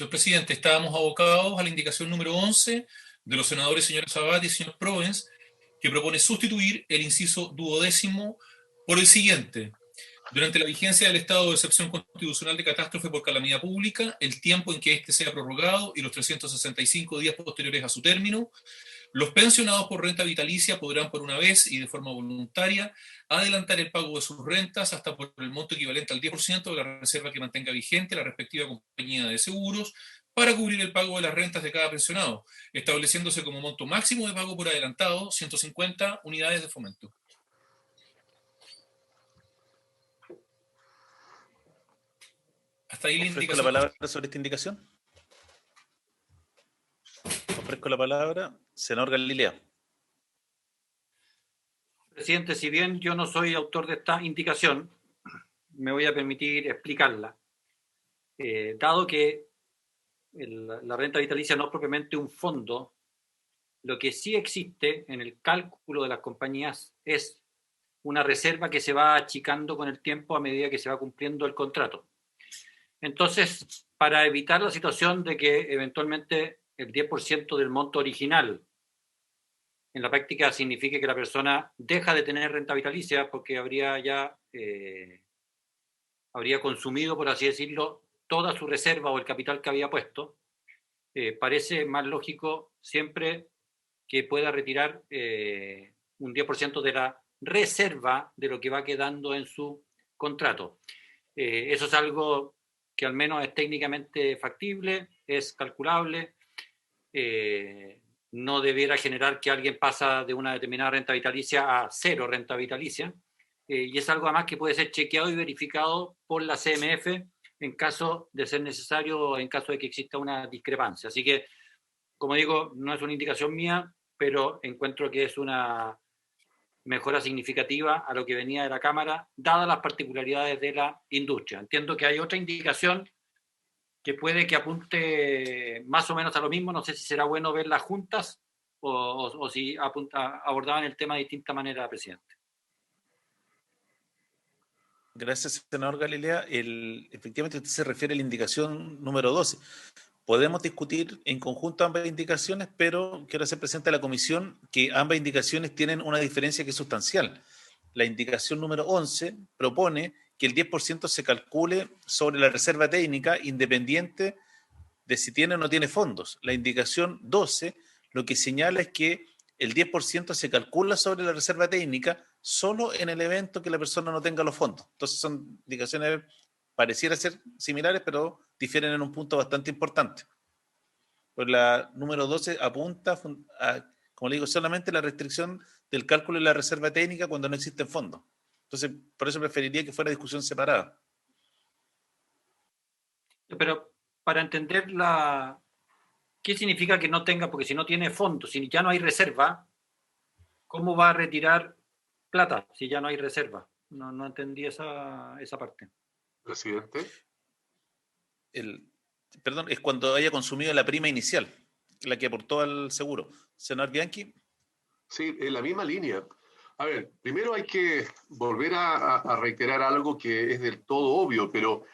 Señor presidente, estábamos abocados a la indicación número 11 de los senadores señora Sabat y señor Provence, que propone sustituir el inciso duodécimo por el siguiente. Durante la vigencia del estado de excepción constitucional de catástrofe por calamidad pública, el tiempo en que éste sea prorrogado y los 365 días posteriores a su término, los pensionados por renta vitalicia podrán por una vez y de forma voluntaria adelantar el pago de sus rentas hasta por el monto equivalente al 10% de la reserva que mantenga vigente la respectiva compañía de seguros para cubrir el pago de las rentas de cada pensionado, estableciéndose como monto máximo de pago por adelantado 150 unidades de fomento. Hasta ahí la Ofrezco indicación. la palabra sobre esta indicación. Ofrezco la palabra, senador Galilea. Presidente, si bien yo no soy autor de esta indicación, me voy a permitir explicarla. Dado que la renta vitalicia no es propiamente un fondo, lo que sí existe en el cálculo de las compañías es una reserva que se va achicando con el tiempo a medida que se va cumpliendo el contrato. Entonces, para evitar la situación de que eventualmente el 10% del monto original en la práctica signifique que la persona deja de tener renta vitalicia porque habría consumido, por así decirlo, toda su reserva o el capital que había puesto, parece más lógico siempre que pueda retirar un 10% de la reserva de lo que va quedando en su contrato. Eso es algo que al menos es técnicamente factible, es calculable, no debiera generar que alguien pasa de una determinada renta vitalicia a cero renta vitalicia, y es algo además que puede ser chequeado y verificado por la CMF en caso de ser necesario o en caso de que exista una discrepancia. Así que, como digo, no es una indicación mía, pero encuentro que es una mejora significativa a lo que venía de la Cámara, dadas las particularidades de la industria. Entiendo que hay otra indicación que puede que apunte más o menos a lo mismo. No sé si será bueno verlas juntas o si abordaban el tema de distinta manera, presidente. Gracias, senador Galilea. Efectivamente, usted se refiere a la indicación número 12. Podemos discutir en conjunto ambas indicaciones, pero quiero hacer presente a la comisión que ambas indicaciones tienen una diferencia que es sustancial. La indicación número 11 propone que el 10% se calcule sobre la reserva técnica independiente de si tiene o no tiene fondos. La indicación 12 lo que señala es que el 10% se calcula sobre la reserva técnica solo en el evento que la persona no tenga los fondos. Entonces son indicaciones, pareciera ser similares, pero difieren en un punto bastante importante. Pues la número 12 apunta a, como le digo, solamente la restricción del cálculo de la reserva técnica cuando no existen fondos. Entonces, por eso preferiría que fuera discusión separada. Pero para entender ¿qué significa que no tenga? Porque si no tiene fondos, si ya no hay reserva, ¿cómo va a retirar plata si ya no hay reserva? No entendí esa parte. Presidente. Perdón, es cuando haya consumido la prima inicial, la que aportó al seguro. Senador Bianchi. Sí, en la misma línea. A ver, primero hay que volver a reiterar algo que es del todo obvio, pero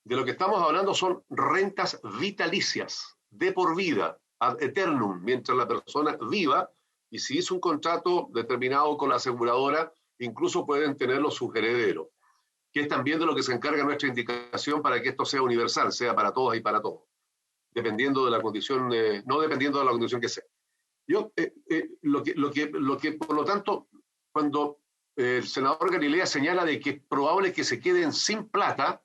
de lo que estamos hablando son rentas vitalicias, de por vida, ad eternum, mientras la persona viva, y si hizo un contrato determinado con la aseguradora, incluso pueden tenerlo sus herederos, que es también de lo que se encarga nuestra indicación para que esto sea universal, sea para todas y para todos, dependiendo de la condición, no dependiendo de la condición que sea. Yo, lo que, por lo tanto, cuando el senador Galilea señala de que es probable que se queden sin plata,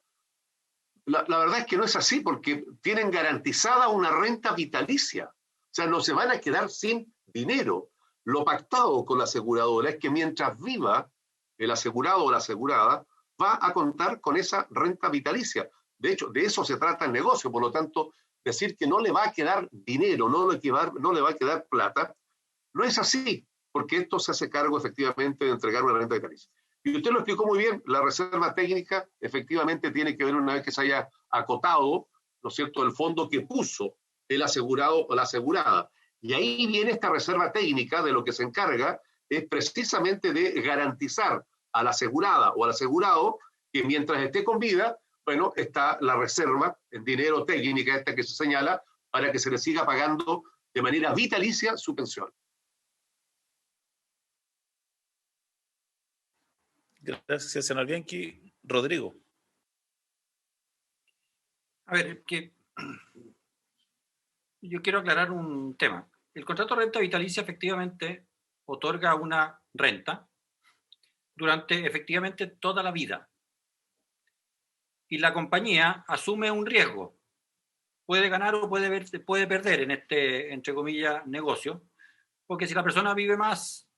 la verdad es que no es así, porque tienen garantizada una renta vitalicia. O sea, no se van a quedar sin dinero. Lo pactado con la aseguradora es que mientras viva el asegurado o la asegurada, va a contar con esa renta vitalicia. De hecho, de eso se trata el negocio. Por lo tanto, decir que no le va a quedar dinero, no le va a quedar plata, no es así, porque esto se hace cargo efectivamente de entregar una renta vitalicia. Y usted lo explicó muy bien, la reserva técnica efectivamente tiene que ver una vez que se haya acotado, ¿no es cierto?, el fondo que puso el asegurado o la asegurada. Y ahí viene esta reserva técnica, de lo que se encarga es precisamente de garantizar a la asegurada o al asegurado que mientras esté con vida bueno, está la reserva en dinero técnica esta que se señala para que se le siga pagando de manera vitalicia su pensión. Gracias, senador Bianchi. Rodrigo. A ver, que yo quiero aclarar un tema. El contrato de renta vitalicia efectivamente otorga una renta durante efectivamente toda la vida. Y la compañía asume un riesgo. Puede ganar o puede perder en este, entre comillas, negocio, porque si la persona vive más,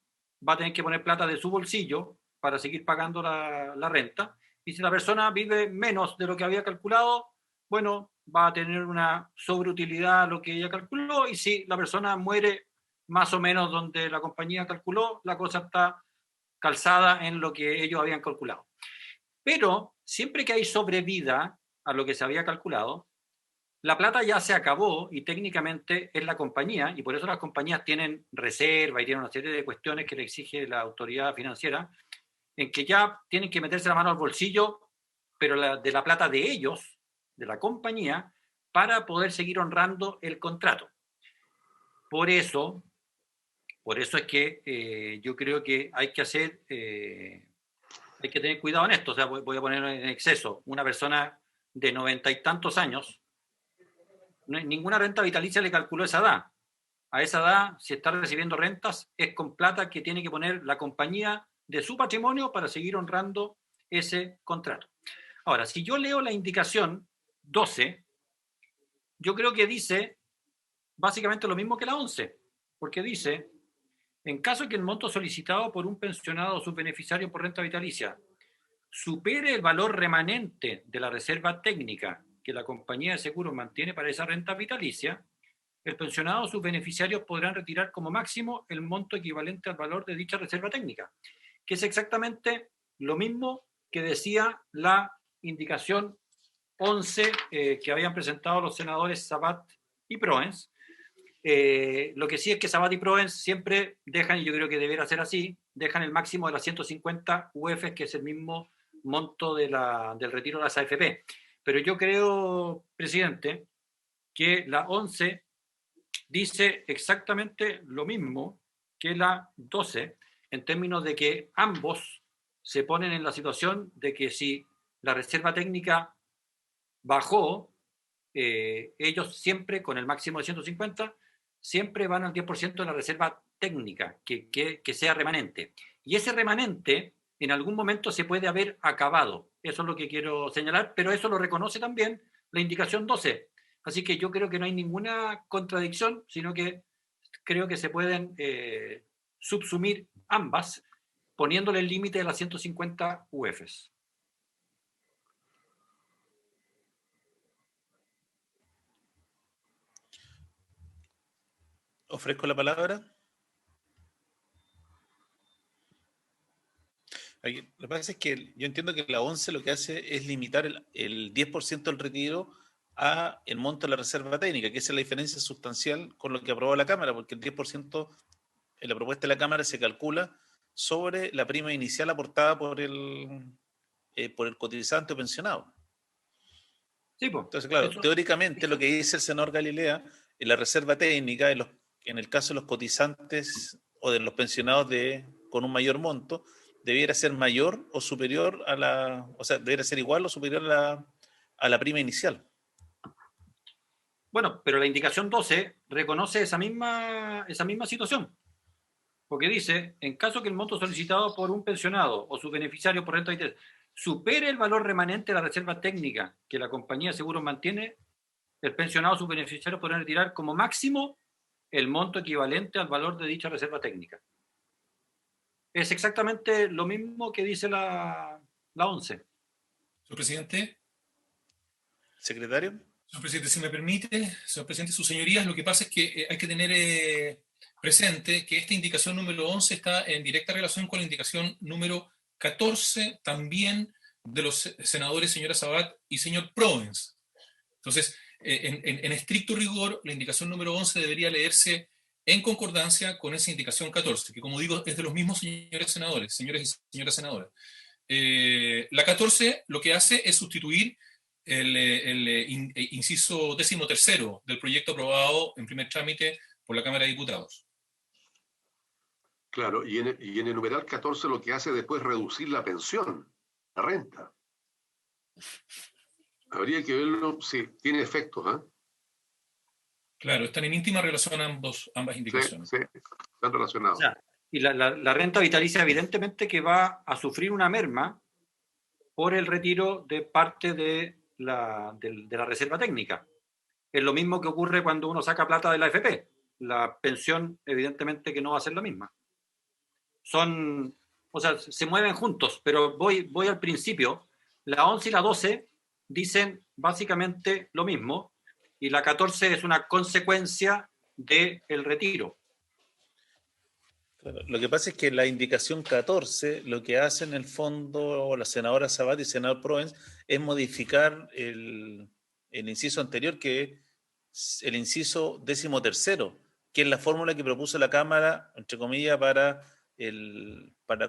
va a tener que poner plata de su bolsillo para seguir pagando la renta, y si la persona vive menos de lo que había calculado, bueno, va a tener una sobreutilidad a lo que ella calculó, y si la persona muere más o menos donde la compañía calculó, la cosa está calzada en lo que ellos habían calculado. Pero siempre que hay sobrevida a lo que se había calculado, la plata ya se acabó y técnicamente es la compañía, y por eso las compañías tienen reserva y tienen una serie de cuestiones que le exige la autoridad financiera, en que ya tienen que meterse la mano al bolsillo, pero de la plata de ellos, de la compañía, para poder seguir honrando el contrato. Por eso es que yo creo que hay que hacer, hay que tener cuidado en esto. O sea, voy a poner en exceso, una persona de 90 y tantos años, ninguna renta vitalicia le calculó esa edad. A esa edad, si está recibiendo rentas, es con plata que tiene que poner la compañía de su patrimonio para seguir honrando ese contrato. Ahora, si yo leo la indicación 12, yo creo que dice básicamente lo mismo que la 11, porque dice, en caso que el monto solicitado por un pensionado o subbeneficiario por renta vitalicia supere el valor remanente de la reserva técnica que la compañía de seguros mantiene para esa renta vitalicia, el pensionado o sus beneficiarios podrán retirar como máximo el monto equivalente al valor de dicha reserva técnica, que es exactamente lo mismo que decía la indicación 11 que habían presentado los senadores Sabat y Proens. Lo que sí es que Sabat y Proens siempre dejan, y yo creo que deberá ser así, dejan el máximo de las 150 UF, que es el mismo monto del retiro de las AFP. Pero yo creo, presidente, que la 11 dice exactamente lo mismo que la 12, en términos de que ambos se ponen en la situación de que si la reserva técnica bajó, ellos siempre, con el máximo de 150, siempre van al 10% de la reserva técnica, que sea remanente. Y ese remanente en algún momento se puede haber acabado. Eso es lo que quiero señalar, pero eso lo reconoce también la indicación 12. Así que yo creo que no hay ninguna contradicción, sino que creo que se pueden subsumir ambas, poniéndole el límite de las 150 UFs. Ofrezco la palabra. Lo que pasa es que yo entiendo que la 11 lo que hace es limitar el 10% del retiro a el monto de la reserva técnica, que esa es la diferencia sustancial con lo que aprobó la Cámara, porque el 10% en la propuesta de la Cámara se calcula sobre la prima inicial aportada por el cotizante o pensionado. Sí, pues, entonces, claro, teóricamente lo que dice el senador Galilea, en la reserva técnica, en el caso de los cotizantes o de los pensionados con un mayor monto, debiera ser mayor o superior debiera ser igual o superior a la prima inicial. Bueno, pero la indicación 12 reconoce esa misma situación, porque dice, en caso que el monto solicitado por un pensionado o su beneficiario por renta vitalicia supere el valor remanente de la reserva técnica que la compañía de seguros mantiene, el pensionado o sus beneficiarios podrán retirar como máximo el monto equivalente al valor de dicha reserva técnica. Es exactamente lo mismo que dice la 11. Señor presidente. Secretario. Señor presidente, si me permite, señor presidente, sus señorías, lo que pasa es que hay que tener presente que esta indicación número 11 está en directa relación con la indicación número 14, también de los senadores señora Sabat y señor Proens. Entonces, en estricto rigor, la indicación número 11 debería leerse en concordancia con esa indicación 14, que como digo, es de los mismos señores senadores, señores y señoras senadoras. La 14 lo que hace es sustituir inciso 13º del proyecto aprobado en primer trámite por la Cámara de Diputados. Claro, y en el numeral 14 lo que hace después es reducir la pensión, la renta. Habría que verlo, sí, tiene efectos, ¿eh? Claro, están en íntima relación ambas Sí, indicaciones. sí, están O relacionados. sea, y la renta vitalicia evidentemente que va a sufrir una merma por el retiro de parte de la reserva técnica. Es lo mismo que ocurre cuando uno saca plata de la AFP. La pensión evidentemente que no va a ser la misma. O sea, se mueven juntos, pero voy al principio. La 11 y la 12 dicen básicamente lo mismo y la 14 es una consecuencia del retiro. Claro, lo que pasa es que la indicación 14, lo que hace en el fondo la senadora Sabat y el senador Provence es modificar el inciso anterior, que es el inciso 13º, que es la fórmula que propuso la Cámara, entre comillas, para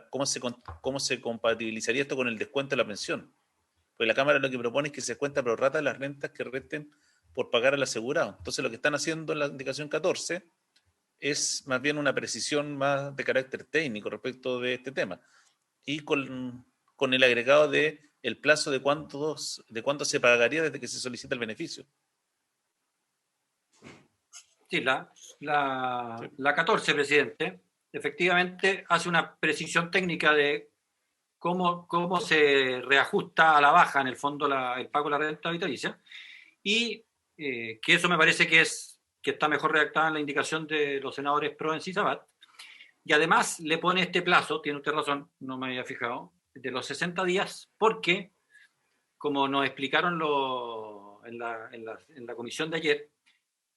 cómo se compatibilizaría esto con el descuento de la pensión. Pues la Cámara lo que propone es que se descuenta pro rata las rentas que resten por pagar al asegurado. Entonces lo que están haciendo en la indicación 14 es más bien una precisión más de carácter técnico respecto de este tema. Y con el agregado de el plazo de cuánto se pagaría desde que se solicita el beneficio. Sí, la 14, presidente, efectivamente hace una precisión técnica de cómo se reajusta a la baja en el fondo el pago de la renta vitalicia y que eso me parece que está mejor redactada en la indicación de los senadores Provence y Sabat. Y además le pone este plazo, tiene usted razón, no me había fijado, de los 60 días, porque, como nos explicaron en la comisión de ayer,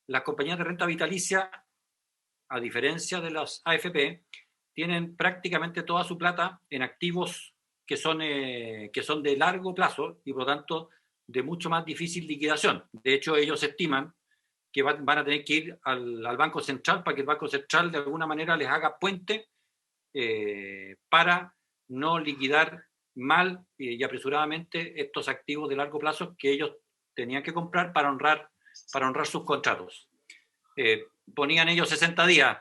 las compañías de renta vitalicia, a diferencia de las AFP, tienen prácticamente toda su plata en activos que son de largo plazo y por lo tanto de mucho más difícil liquidación. De hecho, ellos estiman que van a tener que ir al Banco Central para que el Banco Central de alguna manera les haga puente para no liquidar mal y apresuradamente estos activos de largo plazo que ellos tenían que comprar para honrar sus contratos. Ponían ellos 60 días,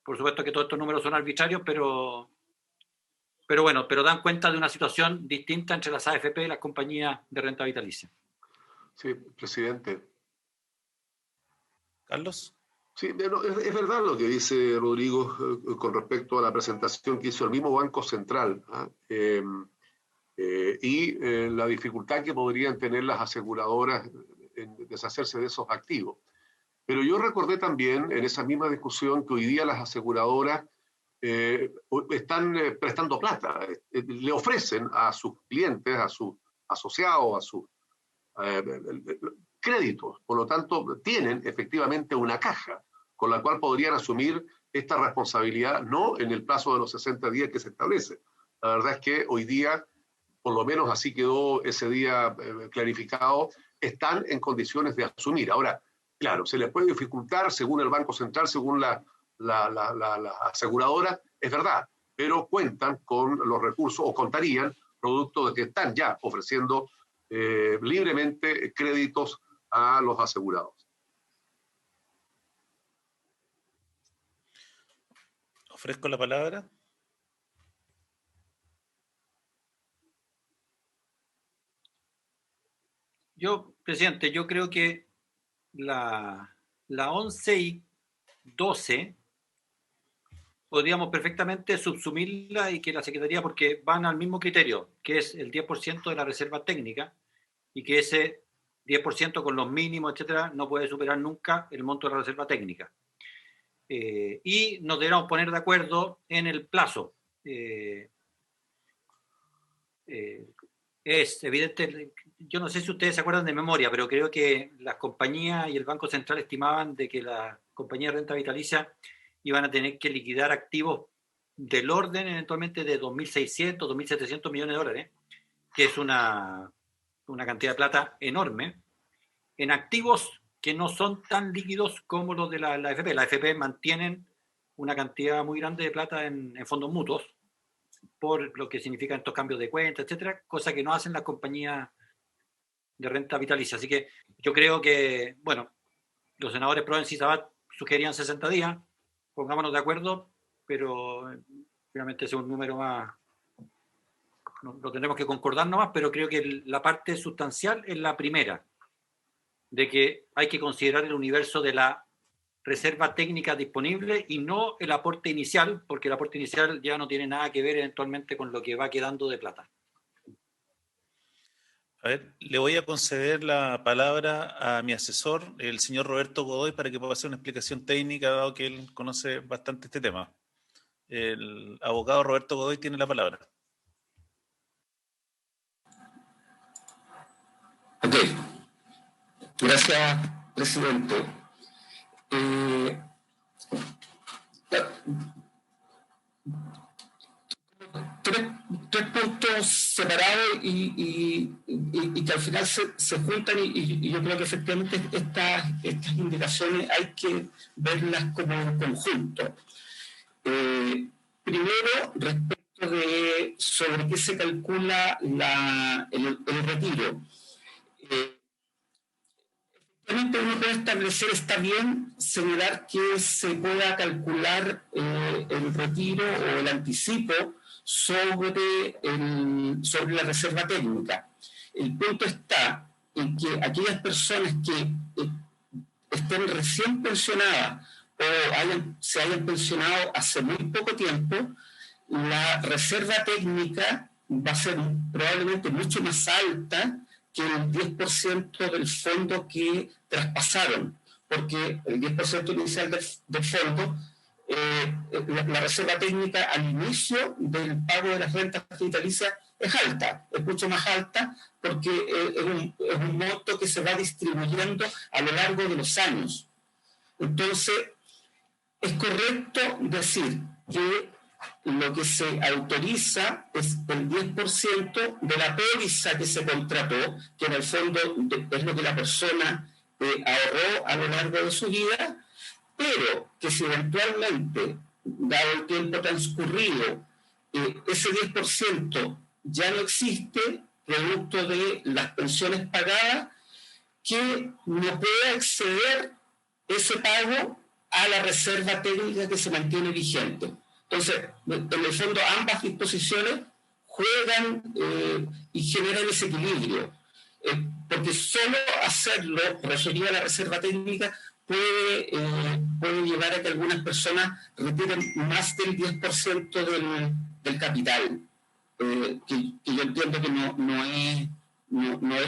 por supuesto que todos estos números son arbitrarios, pero bueno, pero dan cuenta de una situación distinta entre las AFP y las compañías de renta vitalicia. Sí, presidente. Carlos. Sí, es verdad lo que dice Rodrigo con respecto a la presentación que hizo el mismo Banco Central, ¿eh? Y la dificultad que podrían tener las aseguradoras en deshacerse de esos activos. Pero yo recordé también en esa misma discusión que hoy día las aseguradoras están prestando plata, le ofrecen a sus clientes, a sus asociados, a sus créditos. Por lo tanto, tienen efectivamente una caja con la cual podrían asumir esta responsabilidad, no en el plazo de los 60 días que se establece. La verdad es que hoy día, por lo menos así quedó ese día clarificado, están en condiciones de asumir. Ahora, claro, se les puede dificultar según el Banco Central, según la aseguradora, es verdad, pero cuentan con los recursos, o contarían, producto de que están ya ofreciendo libremente créditos a los asegurados. Ofrezco la palabra. Presidente, yo creo que la 11 y 12 podríamos perfectamente subsumirla y que la Secretaría, porque van al mismo criterio, que es el 10% de la reserva técnica, y que ese 10% con los mínimos, etcétera, no puede superar nunca el monto de la reserva técnica. Y nos deberíamos poner de acuerdo en el plazo. Es evidente, yo no sé si ustedes se acuerdan de memoria, pero creo que las compañías y el Banco Central estimaban de que las compañías de renta vitalicia iban a tener que liquidar activos del orden eventualmente de 2.600, 2.700 millones de dólares, que es una cantidad de plata enorme, en activos que no son tan líquidos como los de la AFP. La AFP mantienen una cantidad muy grande de plata en fondos mutuos, por lo que significan estos cambios de cuenta, etcétera, cosa que no hacen las compañías de renta vitalicia. Así que yo creo que, bueno, los senadores Provence y Sabat sugerían 60 días, pongámonos de acuerdo, pero finalmente es un número más, lo tendremos que concordar nomás, pero creo que la parte sustancial es la primera, de que hay que considerar el universo de la reserva técnica disponible y no el aporte inicial, porque el aporte inicial ya no tiene nada que ver eventualmente con lo que va quedando de plata. A ver, le voy a conceder la palabra a mi asesor, el señor Roberto Godoy, para que pueda hacer una explicación técnica, dado que él conoce bastante este tema. El abogado Roberto Godoy tiene la palabra. Ok, gracias, presidente. Tres puntos separados y que al final se juntan y yo creo que efectivamente estas indicaciones hay que verlas como un conjunto. Primero, respecto de sobre qué se calcula el retiro. Efectivamente uno puede establecer, está bien señalar que se pueda calcular el retiro o el anticipo sobre la reserva técnica. El punto está en que aquellas personas que estén recién pensionadas o se hayan pensionado hace muy poco tiempo, la reserva técnica va a ser probablemente mucho más alta que el 10% del fondo que traspasaron, porque el 10% inicial del fondo, la reserva técnica al inicio del pago de las rentas vitalicias es alta, es mucho más alta porque es un monto que se va distribuyendo a lo largo de los años. Entonces, es correcto decir que lo que se autoriza es el 10% de la póliza que se contrató, que en el fondo es lo que la persona ahorró a lo largo de su vida, pero que si eventualmente, dado el tiempo transcurrido, ese 10% ya no existe, producto de las pensiones pagadas, que no pueda exceder ese pago a la reserva técnica que se mantiene vigente. Entonces, en el fondo, ambas disposiciones juegan y generan ese equilibrio, porque solo hacerlo referido a la reserva técnica puede llevar a que algunas personas retiren más del 10% del capital, que yo entiendo que no es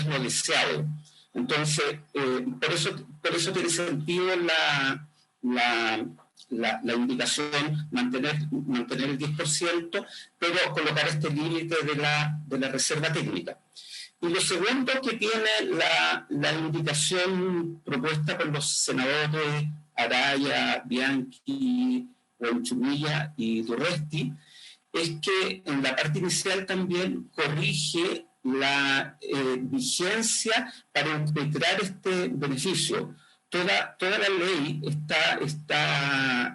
lo deseado. Entonces, por eso tiene sentido la indicación mantener el 10%, pero colocar este límite de la reserva técnica. Y lo segundo que tiene la indicación propuesta por los senadores Araya, Bianchi, Huanchumilla y Durresti es que en la parte inicial también corrige la vigencia para impetrar este beneficio. Toda la ley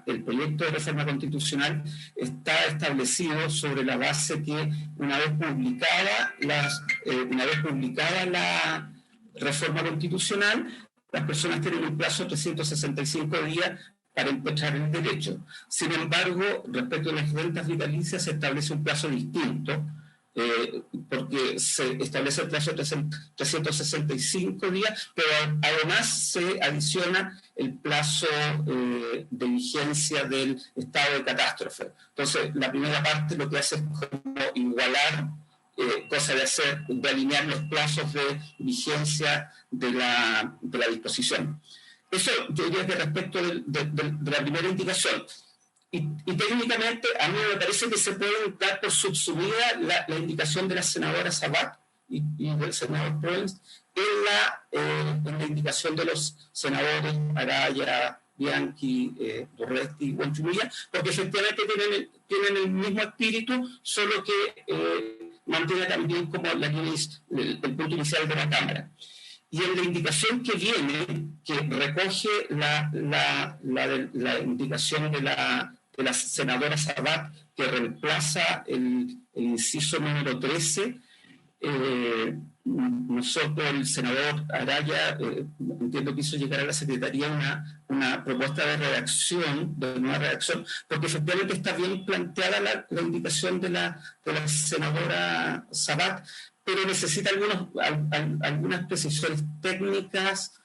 el proyecto de reforma constitucional está establecido sobre la base que una vez publicada la reforma constitucional, las personas tienen un plazo de 365 días para impetrar el derecho. Sin embargo, respecto a las rentas vitalicias se establece un plazo distinto, porque se establece el plazo de 365 días, pero además se adiciona el plazo de vigencia del estado de catástrofe. Entonces, la primera parte lo que hace es como igualar, cosa de alinear los plazos de vigencia de la disposición. Eso yo diría que respecto de la primera indicación. Y técnicamente a mí me parece que se puede dar por subsumida la indicación de la senadora Sabat y del senador Provence en la indicación de los senadores Araya, Bianchi, Durresti y Huanchumilla, porque efectivamente tienen el mismo espíritu, solo que mantiene también como el punto inicial de la Cámara. Y en la indicación que viene, que recoge la indicación de la senadora Sabat, que reemplaza el inciso número 13, nosotros, el senador Araya, entiendo que hizo llegar a la Secretaría una propuesta de redacción, de nueva redacción, porque efectivamente está bien planteada la indicación de la senadora Sabat, pero necesita algunas precisiones técnicas.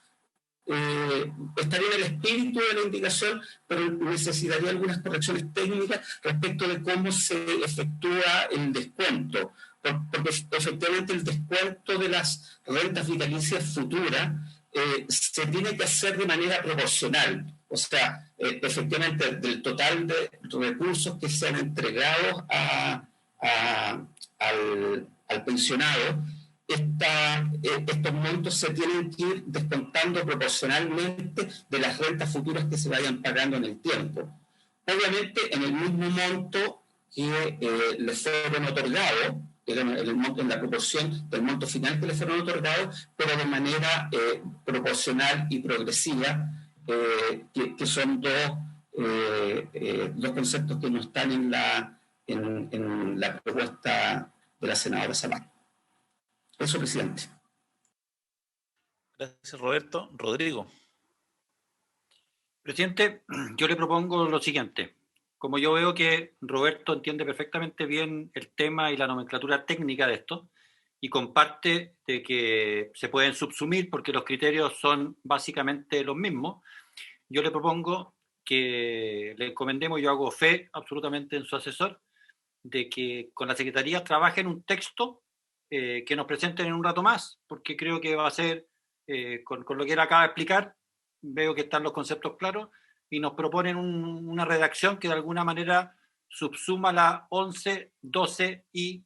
Está bien el espíritu de la indicación, pero necesitaría algunas correcciones técnicas respecto de cómo se efectúa el descuento, porque efectivamente el descuento de las rentas vitalicias futuras se tiene que hacer de manera proporcional. O sea, efectivamente del total de recursos que sean entregados al pensionado, estos montos se tienen que ir descontando proporcionalmente de las rentas futuras que se vayan pagando en el tiempo. Obviamente, en el mismo monto que les fueron otorgados, en la proporción del monto final que les fueron otorgados, pero de manera proporcional y progresiva, que son dos conceptos que no están en la propuesta de la senadora Sabat. Eso, presidente. Gracias, Roberto. Rodrigo. Presidente, yo le propongo lo siguiente. Como yo veo que Roberto entiende perfectamente bien el tema y la nomenclatura técnica de esto, y comparte de que se pueden subsumir porque los criterios son básicamente los mismos, yo le propongo que le encomendemos, yo hago fe absolutamente en su asesor, de que con la Secretaría trabajen un texto que nos presenten en un rato más, porque creo que va a ser, con lo que él acaba de explicar, veo que están los conceptos claros, y nos proponen una redacción que de alguna manera subsuma la 11, 12 y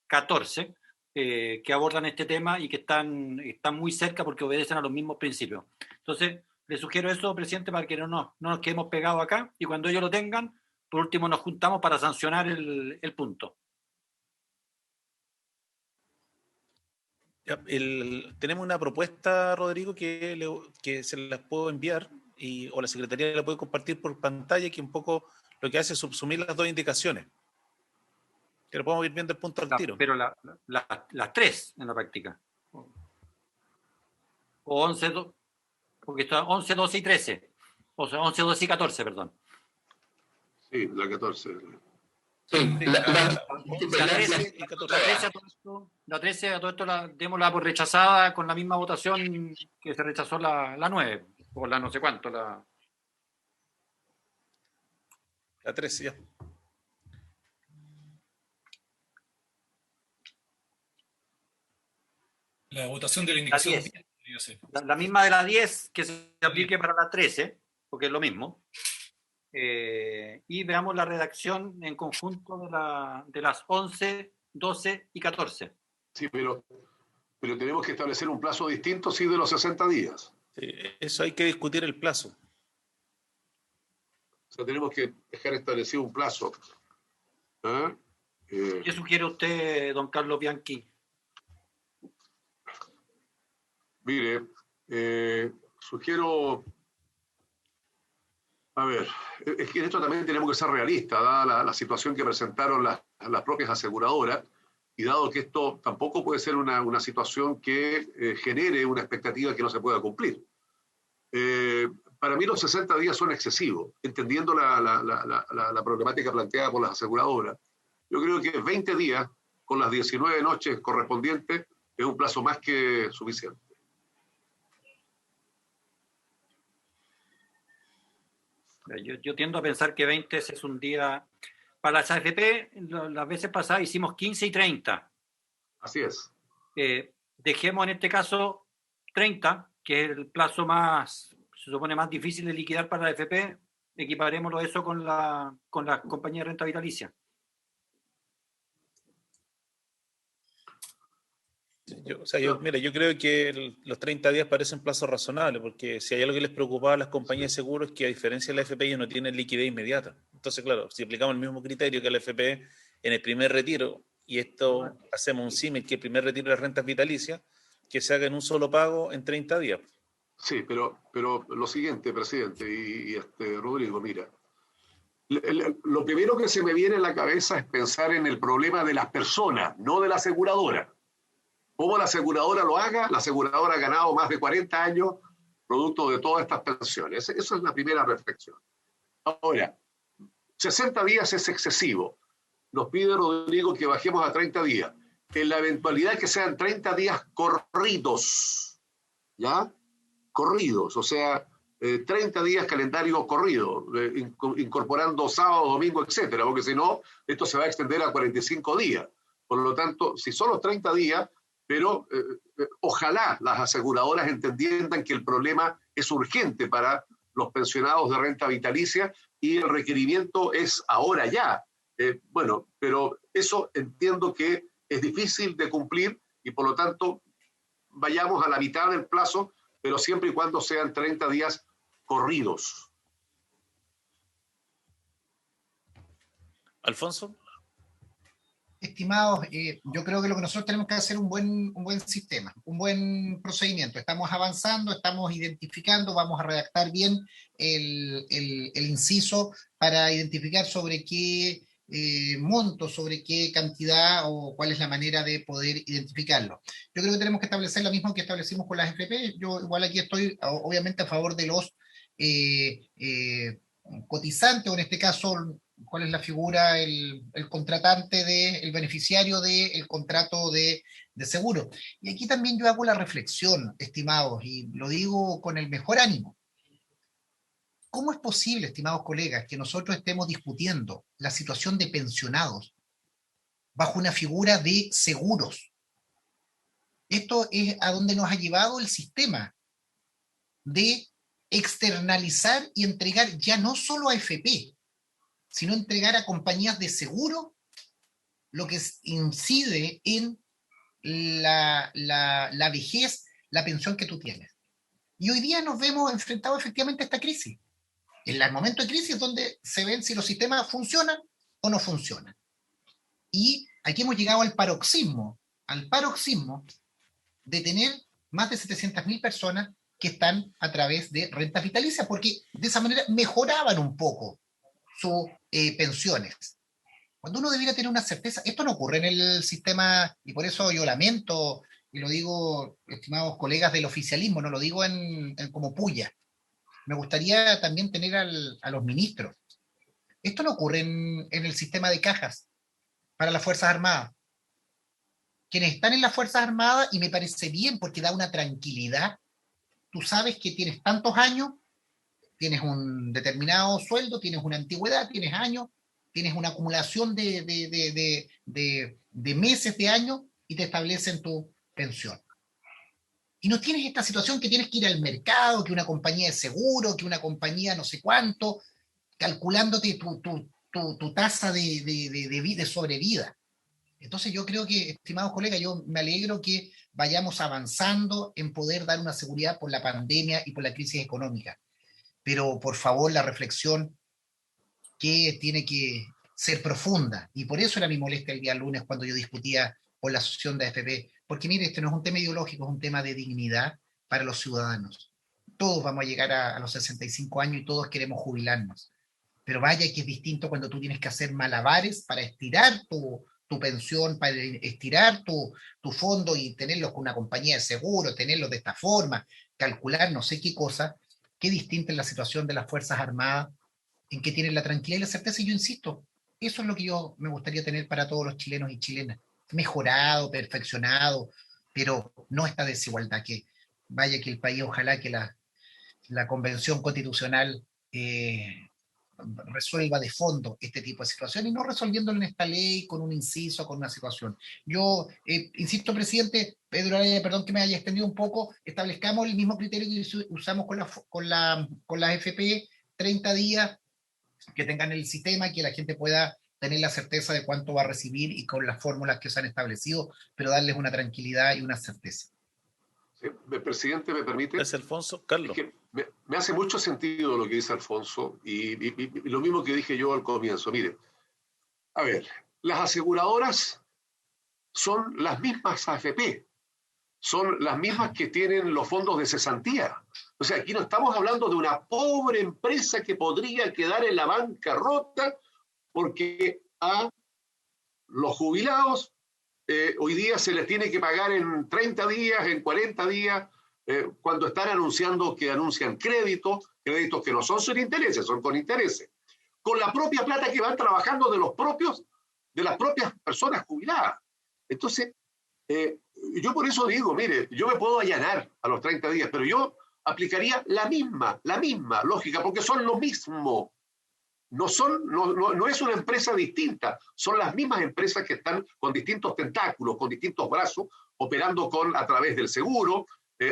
14, que abordan este tema y que están muy cerca porque obedecen a los mismos principios. Entonces, le sugiero eso, presidente, para que no nos quedemos pegados acá, y cuando ellos lo tengan, por último nos juntamos para sancionar el punto. Tenemos una propuesta, Rodrigo, que se las puedo enviar o la Secretaría la puede compartir por pantalla, que un poco lo que hace es subsumir las dos indicaciones. Que lo podemos ir viendo el punto al tiro. Pero las tres en la práctica. O 11, porque está 11, 12 y 13. O sea, 11, 12 y 14, perdón. Sí, la 14. Sí, la 13 a todo esto démosla por rechazada con la misma votación que se rechazó la 9, o la no sé cuánto. La 13, ya. La votación de la indicación. La misma de la 10 que se aplique para la 13, porque es lo mismo. Y veamos la redacción en conjunto de las 11, 12 y 14. Sí, pero tenemos que establecer un plazo distinto, sí, de los 60 días. Sí, eso hay que discutir el plazo. O sea, tenemos que dejar establecido un plazo. ¿Qué sugiere usted, don Carlos Bianchi? Mire, sugiero... A ver, es que en esto también tenemos que ser realistas, dada la situación que presentaron las propias aseguradoras, y dado que esto tampoco puede ser una situación que genere una expectativa que no se pueda cumplir. Para mí los 60 días son excesivos, entendiendo la problemática planteada por las aseguradoras. Yo creo que 20 días, con las 19 noches correspondientes, es un plazo más que suficiente. Yo tiendo a pensar que 20 es un día... Para las AFP, las veces pasadas hicimos 15 y 30. Así es. Dejemos en este caso 30, que es el plazo más, se supone, más difícil de liquidar para la AFP. Equiparémoslo a eso con la compañía de renta vitalicia. Yo creo que los 30 días parecen plazo razonable, porque si hay algo que les preocupaba a las compañías de seguros es que, a diferencia de la FP, ellos no tienen liquidez inmediata. Entonces, claro, si aplicamos el mismo criterio que la FP en el primer retiro, y esto hacemos un símil, que el primer retiro de las rentas vitalicias, que se haga en un solo pago en 30 días. Sí, pero lo siguiente, presidente, y Rodrigo, mira, lo primero que se me viene en la cabeza es pensar en el problema de las personas, no de la aseguradora. cómo la aseguradora lo haga. La aseguradora ha ganado más de 40 años producto de todas estas pensiones. Esa es la primera reflexión. Ahora, 60 días es excesivo. Nos pide Rodrigo que bajemos a 30 días. En la eventualidad que sean 30 días corridos, ¿ya? Corridos, o sea, 30 días calendario corrido, incorporando sábado, domingo, etcétera, porque si no, esto se va a extender a 45 días. Por lo tanto, si son los 30 días, pero ojalá las aseguradoras entiendan que el problema es urgente para los pensionados de renta vitalicia y el requerimiento es ahora ya. Bueno, pero eso entiendo que es difícil de cumplir y por lo tanto vayamos a la mitad del plazo, pero siempre y cuando sean 30 días corridos. Alfonso. Estimados, yo creo que lo que nosotros tenemos que hacer es un buen sistema, un buen procedimiento. Estamos avanzando, estamos identificando, vamos a redactar bien el inciso para identificar sobre qué monto, sobre qué cantidad o cuál es la manera de poder identificarlo. Yo creo que tenemos que establecer lo mismo que establecimos con las FP. Yo igual aquí estoy obviamente a favor de los cotizantes, o en este caso, ¿cuál es la figura? El contratante, el beneficiario del contrato de seguro. Y aquí también yo hago la reflexión, estimados, y lo digo con el mejor ánimo. ¿Cómo es posible, estimados colegas, que nosotros estemos discutiendo la situación de pensionados bajo una figura de seguros? Esto es a donde nos ha llevado el sistema de externalizar y entregar ya no solo a FP, sino entregar a compañías de seguro, lo que incide en la vejez, la pensión que tú tienes. Y hoy día nos vemos enfrentados efectivamente a esta crisis. En el momento de crisis es donde se ven si los sistemas funcionan o no funcionan. Y aquí hemos llegado al paroxismo de tener más de 700.000 personas que están a través de rentas vitalicias, porque de esa manera mejoraban un poco sus pensiones. Cuando uno debiera tener una certeza, esto no ocurre en el sistema, y por eso yo lamento, y lo digo, estimados colegas del oficialismo, no lo digo como puya. Me gustaría también tener a los ministros. Esto no ocurre en el sistema de cajas para las Fuerzas Armadas. Quienes están en las Fuerzas Armadas, y me parece bien porque da una tranquilidad, tú sabes que tienes tantos años, tienes un determinado sueldo, tienes una antigüedad, tienes años, tienes una acumulación de meses, de años, y te establecen tu pensión. Y no tienes esta situación que tienes que ir al mercado, que una compañía de seguro, que una compañía no sé cuánto, calculándote tu tasa de sobrevida. Entonces yo creo que, estimados colegas, yo me alegro que vayamos avanzando en poder dar una seguridad por la pandemia y por la crisis económica. Pero por favor, la reflexión que tiene que ser profunda. Y por eso era mi molestia el día lunes cuando yo discutía por la asociación de AFP. Porque mire, este no es un tema ideológico, es un tema de dignidad para los ciudadanos. Todos vamos a llegar a los 65 años y todos queremos jubilarnos. Pero vaya que es distinto cuando tú tienes que hacer malabares para estirar tu pensión, para estirar tu fondo y tenerlos con una compañía de seguro, tenerlos de esta forma, calcular no sé qué cosa. Qué distinta es la situación de las Fuerzas Armadas, en que tienen la tranquilidad y la certeza. Y yo insisto, eso es lo que yo me gustaría tener para todos los chilenos y chilenas. Mejorado, perfeccionado, pero no esta desigualdad. Que vaya que el país, ojalá que la Convención Constitucional resuelva de fondo este tipo de situaciones y no resolviéndolo en esta ley con un inciso, con una situación. Yo insisto, presidente Pedro Araya, perdón que me haya extendido un poco, establezcamos el mismo criterio que usamos con la FP, 30 días, que tengan el sistema y que la gente pueda tener la certeza de cuánto va a recibir y con las fórmulas que se han establecido, pero darles una tranquilidad y una certeza. Sí, presidente, ¿me permite? Es Alfonso. Carlos. Es que me hace mucho sentido lo que dice Alfonso y lo mismo que dije yo al comienzo. Mire, a ver, las aseguradoras son las mismas AFP, son las mismas que tienen los fondos de cesantía. O sea, aquí no estamos hablando de una pobre empresa que podría quedar en la bancarrota porque a los jubilados hoy día se les tiene que pagar en 30 días, en 40 días, cuando están anunciando que anuncian créditos que no son sin intereses, son con intereses, con la propia plata que van trabajando de las propias personas jubiladas. Entonces, yo por eso digo, mire, yo me puedo allanar a los 30 días, pero yo aplicaría la misma lógica, porque son lo mismo. No es una empresa distinta, son las mismas empresas que están con distintos tentáculos, con distintos brazos, operando a través del seguro,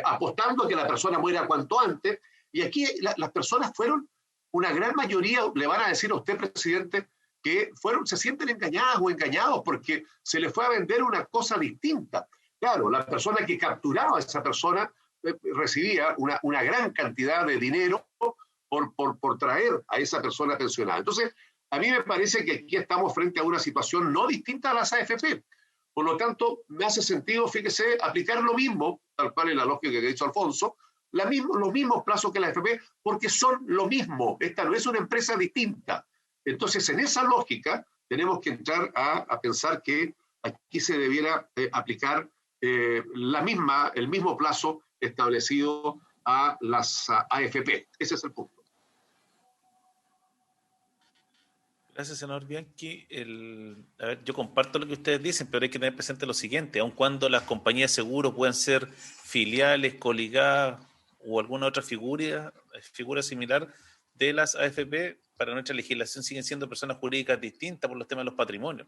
apostando a que la persona muera cuanto antes. Y aquí las personas fueron, una gran mayoría, le van a decir a usted, presidente, que se sienten engañadas o engañados porque se les fue a vender una cosa distinta. Claro, la persona que capturaba a esa persona recibía una gran cantidad de dinero por traer a esa persona pensionada. Entonces, a mí me parece que aquí estamos frente a una situación no distinta a las AFP. Por lo tanto, me hace sentido, fíjese, aplicar lo mismo, tal cual es la lógica que ha dicho Alfonso, los mismos plazos que la AFP, porque son lo mismo. Esta no es una empresa distinta. Entonces, en esa lógica, tenemos que entrar a pensar que aquí se debiera aplicar el mismo plazo establecido a las AFP. Ese es el punto. Gracias, senador Bianchi. A ver, yo comparto lo que ustedes dicen, pero hay que tener presente lo siguiente: aun cuando las compañías de seguro puedan ser filiales, coligadas o alguna otra figura similar de las AFP, para nuestra legislación siguen siendo personas jurídicas distintas por los temas de los patrimonios.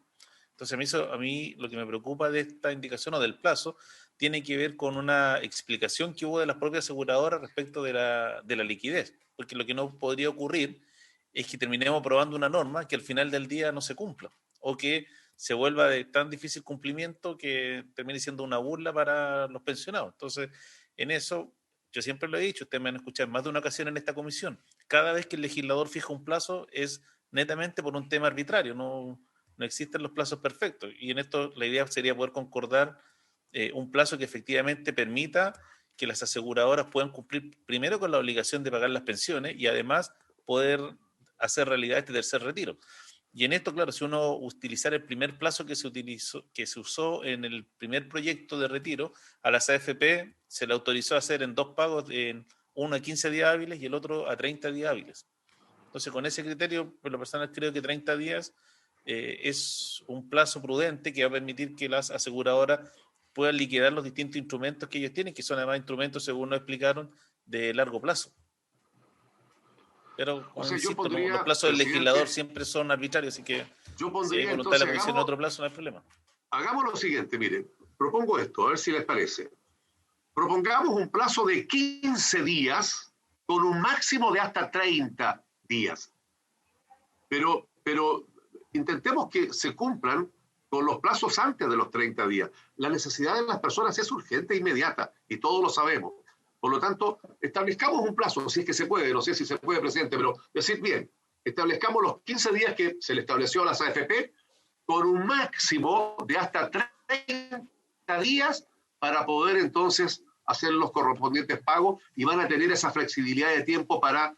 Entonces, a mí lo que me preocupa de esta indicación o del plazo tiene que ver con una explicación que hubo de las propias aseguradoras respecto de la liquidez, porque lo que no podría ocurrir es que terminemos aprobando una norma que al final del día no se cumpla, o que se vuelva de tan difícil cumplimiento que termine siendo una burla para los pensionados. Entonces, en eso, yo siempre lo he dicho, ustedes me han escuchado en más de una ocasión en esta comisión, cada vez que el legislador fija un plazo es netamente por un tema arbitrario, no existen los plazos perfectos, y en esto la idea sería poder concordar un plazo que efectivamente permita que las aseguradoras puedan cumplir primero con la obligación de pagar las pensiones y además poder hacer realidad este tercer retiro. Y en esto, claro, si uno utilizara el primer plazo que se usó en el primer proyecto de retiro, a las AFP se le autorizó a hacer en 2 pagos, uno a 15 días hábiles y el otro a 30 días hábiles. Entonces, con ese criterio, por lo personal creo que 30 días es un plazo prudente que va a permitir que las aseguradoras puedan liquidar los distintos instrumentos que ellos tienen, que son además instrumentos, según nos explicaron, de largo plazo. Pero, insisto, los plazos del legislador siempre son arbitrarios, así que si hay voluntad de la comisión en otro plazo, no hay problema. Hagamos lo siguiente, miren, propongo esto, a ver si les parece. Propongamos un plazo de 15 días con un máximo de hasta 30 días. Pero intentemos que se cumplan con los plazos antes de los 30 días. La necesidad de las personas es urgente e inmediata, y todos lo sabemos. Por lo tanto, establezcamos un plazo, si es que se puede, no sé si se puede, presidente, pero decir bien, establezcamos los 15 días que se le estableció a las AFP con un máximo de hasta 30 días para poder entonces hacer los correspondientes pagos, y van a tener esa flexibilidad de tiempo para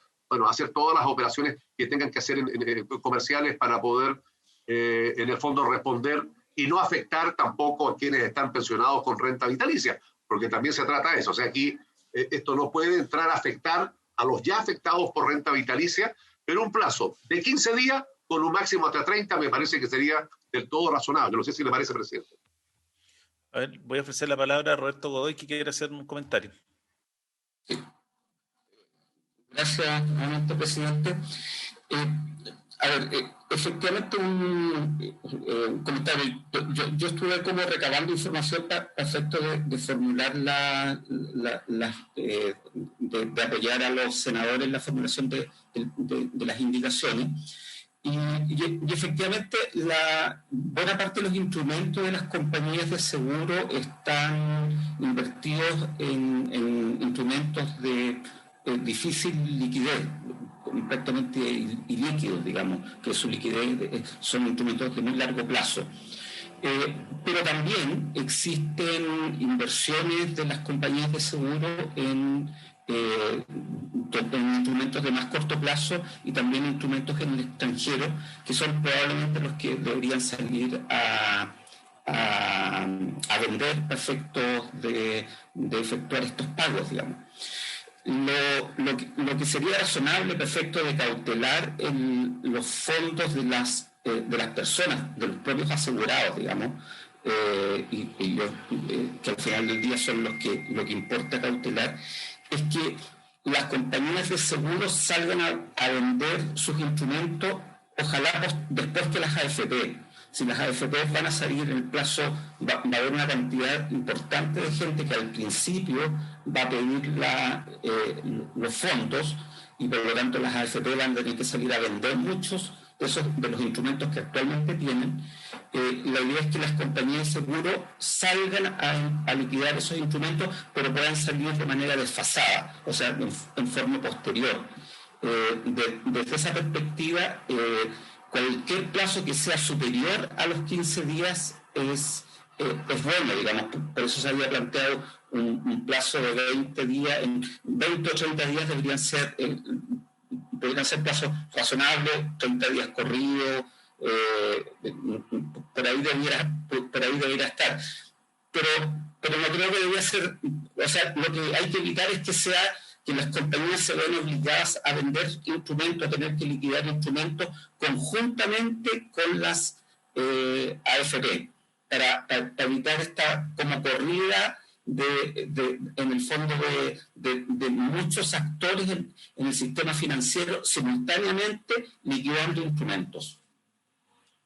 hacer todas las operaciones que tengan que hacer en comerciales para poder, en el fondo, responder y no afectar tampoco a quienes están pensionados con renta vitalicia, porque también se trata de eso. O sea, aquí esto no puede entrar a afectar a los ya afectados por renta vitalicia, pero un plazo de 15 días con un máximo hasta 30 me parece que sería del todo razonable. No sé si le parece, presidente. A ver, voy a ofrecer la palabra a Roberto Godoy, que quiere hacer un comentario. Sí. Gracias, nuevamente, presidente. Efectivamente, un comentario. Yo estuve como recabando información para efecto de formular de apoyar a los senadores en la formulación de las indicaciones. Y efectivamente, buena parte de los instrumentos de las compañías de seguro están invertidos en instrumentos de difícil liquidez, completamente ilíquidos, digamos, que su liquidez son instrumentos de muy largo plazo. Pero también existen inversiones de las compañías de seguro en instrumentos de más corto plazo y también instrumentos en el extranjero, que son probablemente los que deberían salir a a vender para efectos de efectuar estos pagos, digamos. Lo que sería razonable para efectos de cautelar los fondos de las personas, de los propios asegurados, digamos, que al final del día son lo que importa cautelar, es que las compañías de seguros salgan a vender sus instrumentos, ojalá después que las AFP. Si las AFP van a salir en el plazo, va a haber una cantidad importante de gente que al principio va a pedir los fondos, y por lo tanto las AFP van a tener que salir a vender muchos de los instrumentos que actualmente tienen. La idea es que las compañías de seguro salgan a liquidar esos instrumentos, pero puedan salir de manera desfasada, o sea, en forma posterior. Desde esa perspectiva, cualquier plazo que sea superior a los 15 días es bueno, digamos. Por eso se había planteado un plazo de 20 días, en 20 o 30 días deberían ser plazos razonables, 30 días corridos, por ahí debiera estar. Pero no creo que debería ser, o sea, lo que hay que evitar es que las compañías se vean obligadas a vender instrumentos, a tener que liquidar instrumentos conjuntamente con las AFP, para evitar esta como corrida en el fondo de muchos actores en el sistema financiero simultáneamente liquidando instrumentos.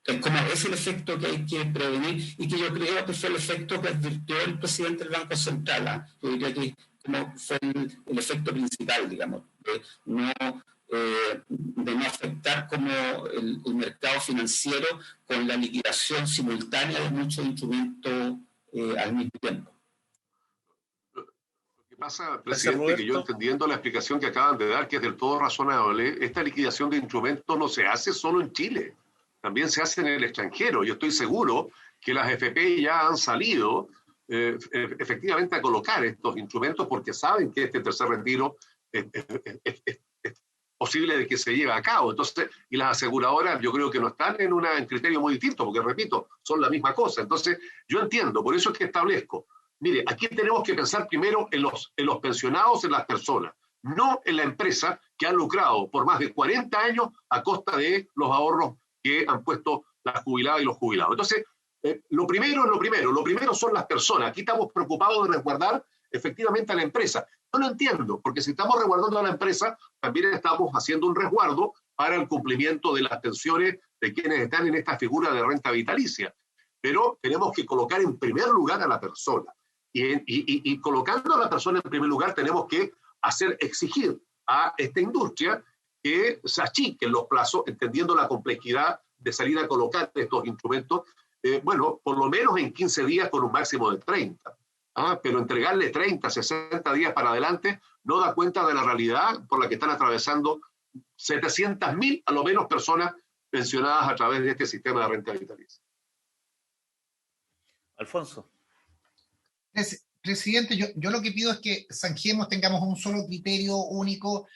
Es el efecto que hay que prevenir, y que yo creo que fue el efecto que advirtió el presidente del Banco Central. Yo diría que fue el efecto principal, digamos, de no afectar como el mercado financiero con la liquidación simultánea de muchos instrumentos al mismo tiempo. Lo que pasa, presidente, que yo, entendiendo la explicación que acaban de dar, que es del todo razonable, esta liquidación de instrumentos no se hace solo en Chile, también se hace en el extranjero. Yo estoy seguro que las FP ya han salido efectivamente a colocar estos instrumentos, porque saben que este tercer retiro es posible de que se lleve a cabo. Entonces, y las aseguradoras yo creo que no están en criterio muy distinto, porque repito, son la misma cosa. Entonces, yo entiendo, por eso es que establezco. Mire, aquí tenemos que pensar primero en los pensionados, en las personas, no en la empresa que han lucrado por más de 40 años a costa de los ahorros que han puesto las jubiladas y los jubilados. Entonces, lo primero son las personas. Aquí estamos preocupados de resguardar efectivamente a la empresa. No lo entiendo, porque si estamos resguardando a la empresa, también estamos haciendo un resguardo para el cumplimiento de las pensiones de quienes están en esta figura de renta vitalicia. Pero tenemos que colocar en primer lugar a la persona. Y colocando a la persona en primer lugar, tenemos que exigir a esta industria que se achiquen los plazos, entendiendo la complejidad de salir a colocar estos instrumentos, por lo menos en 15 días con un máximo de 30. Pero entregarle 30, 60 días para adelante no da cuenta de la realidad por la que están atravesando 700.000 a lo menos personas pensionadas a través de este sistema de renta vitalicia. Alfonso. Presidente, yo lo que pido es que zanjemos, tengamos un solo criterio único.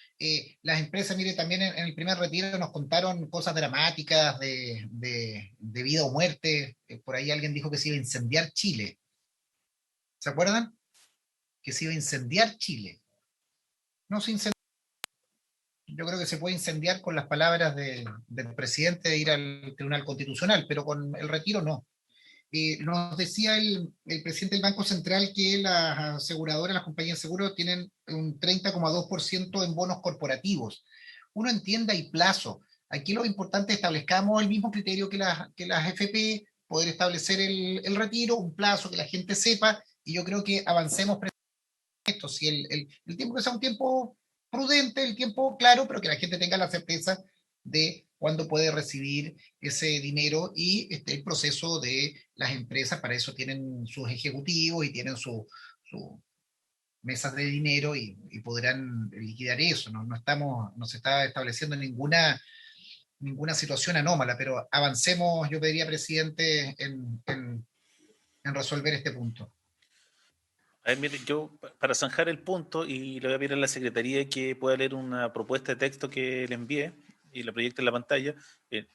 Las empresas, mire, también en el primer retiro nos contaron cosas dramáticas de vida o muerte. Por ahí alguien dijo que se iba a incendiar Chile. ¿Se acuerdan? Que se iba a incendiar Chile. No se incendió. Yo creo que se puede incendiar con las palabras del presidente de ir al Tribunal Constitucional, pero con el retiro no. Nos decía el presidente del Banco Central que las aseguradoras, las compañías de seguros, tienen un 30,2% en bonos corporativos. Uno entiende, hay plazo. Aquí lo importante es que establezcamos el mismo criterio que las FP, poder establecer el retiro, un plazo que la gente sepa, y yo creo que avancemos esto. Si el tiempo que sea un tiempo prudente, el tiempo claro, pero que la gente tenga la certeza de cuándo puede recibir ese dinero, y el proceso de las empresas, para eso tienen sus ejecutivos y tienen sus mesas de dinero, y podrán liquidar eso. No se está estableciendo ninguna situación anómala, pero avancemos, yo pediría, presidente, en resolver este punto. A ver, mire, yo para zanjar el punto, y le voy a pedir a la Secretaría que pueda leer una propuesta de texto que le envié, y la proyecte en la pantalla,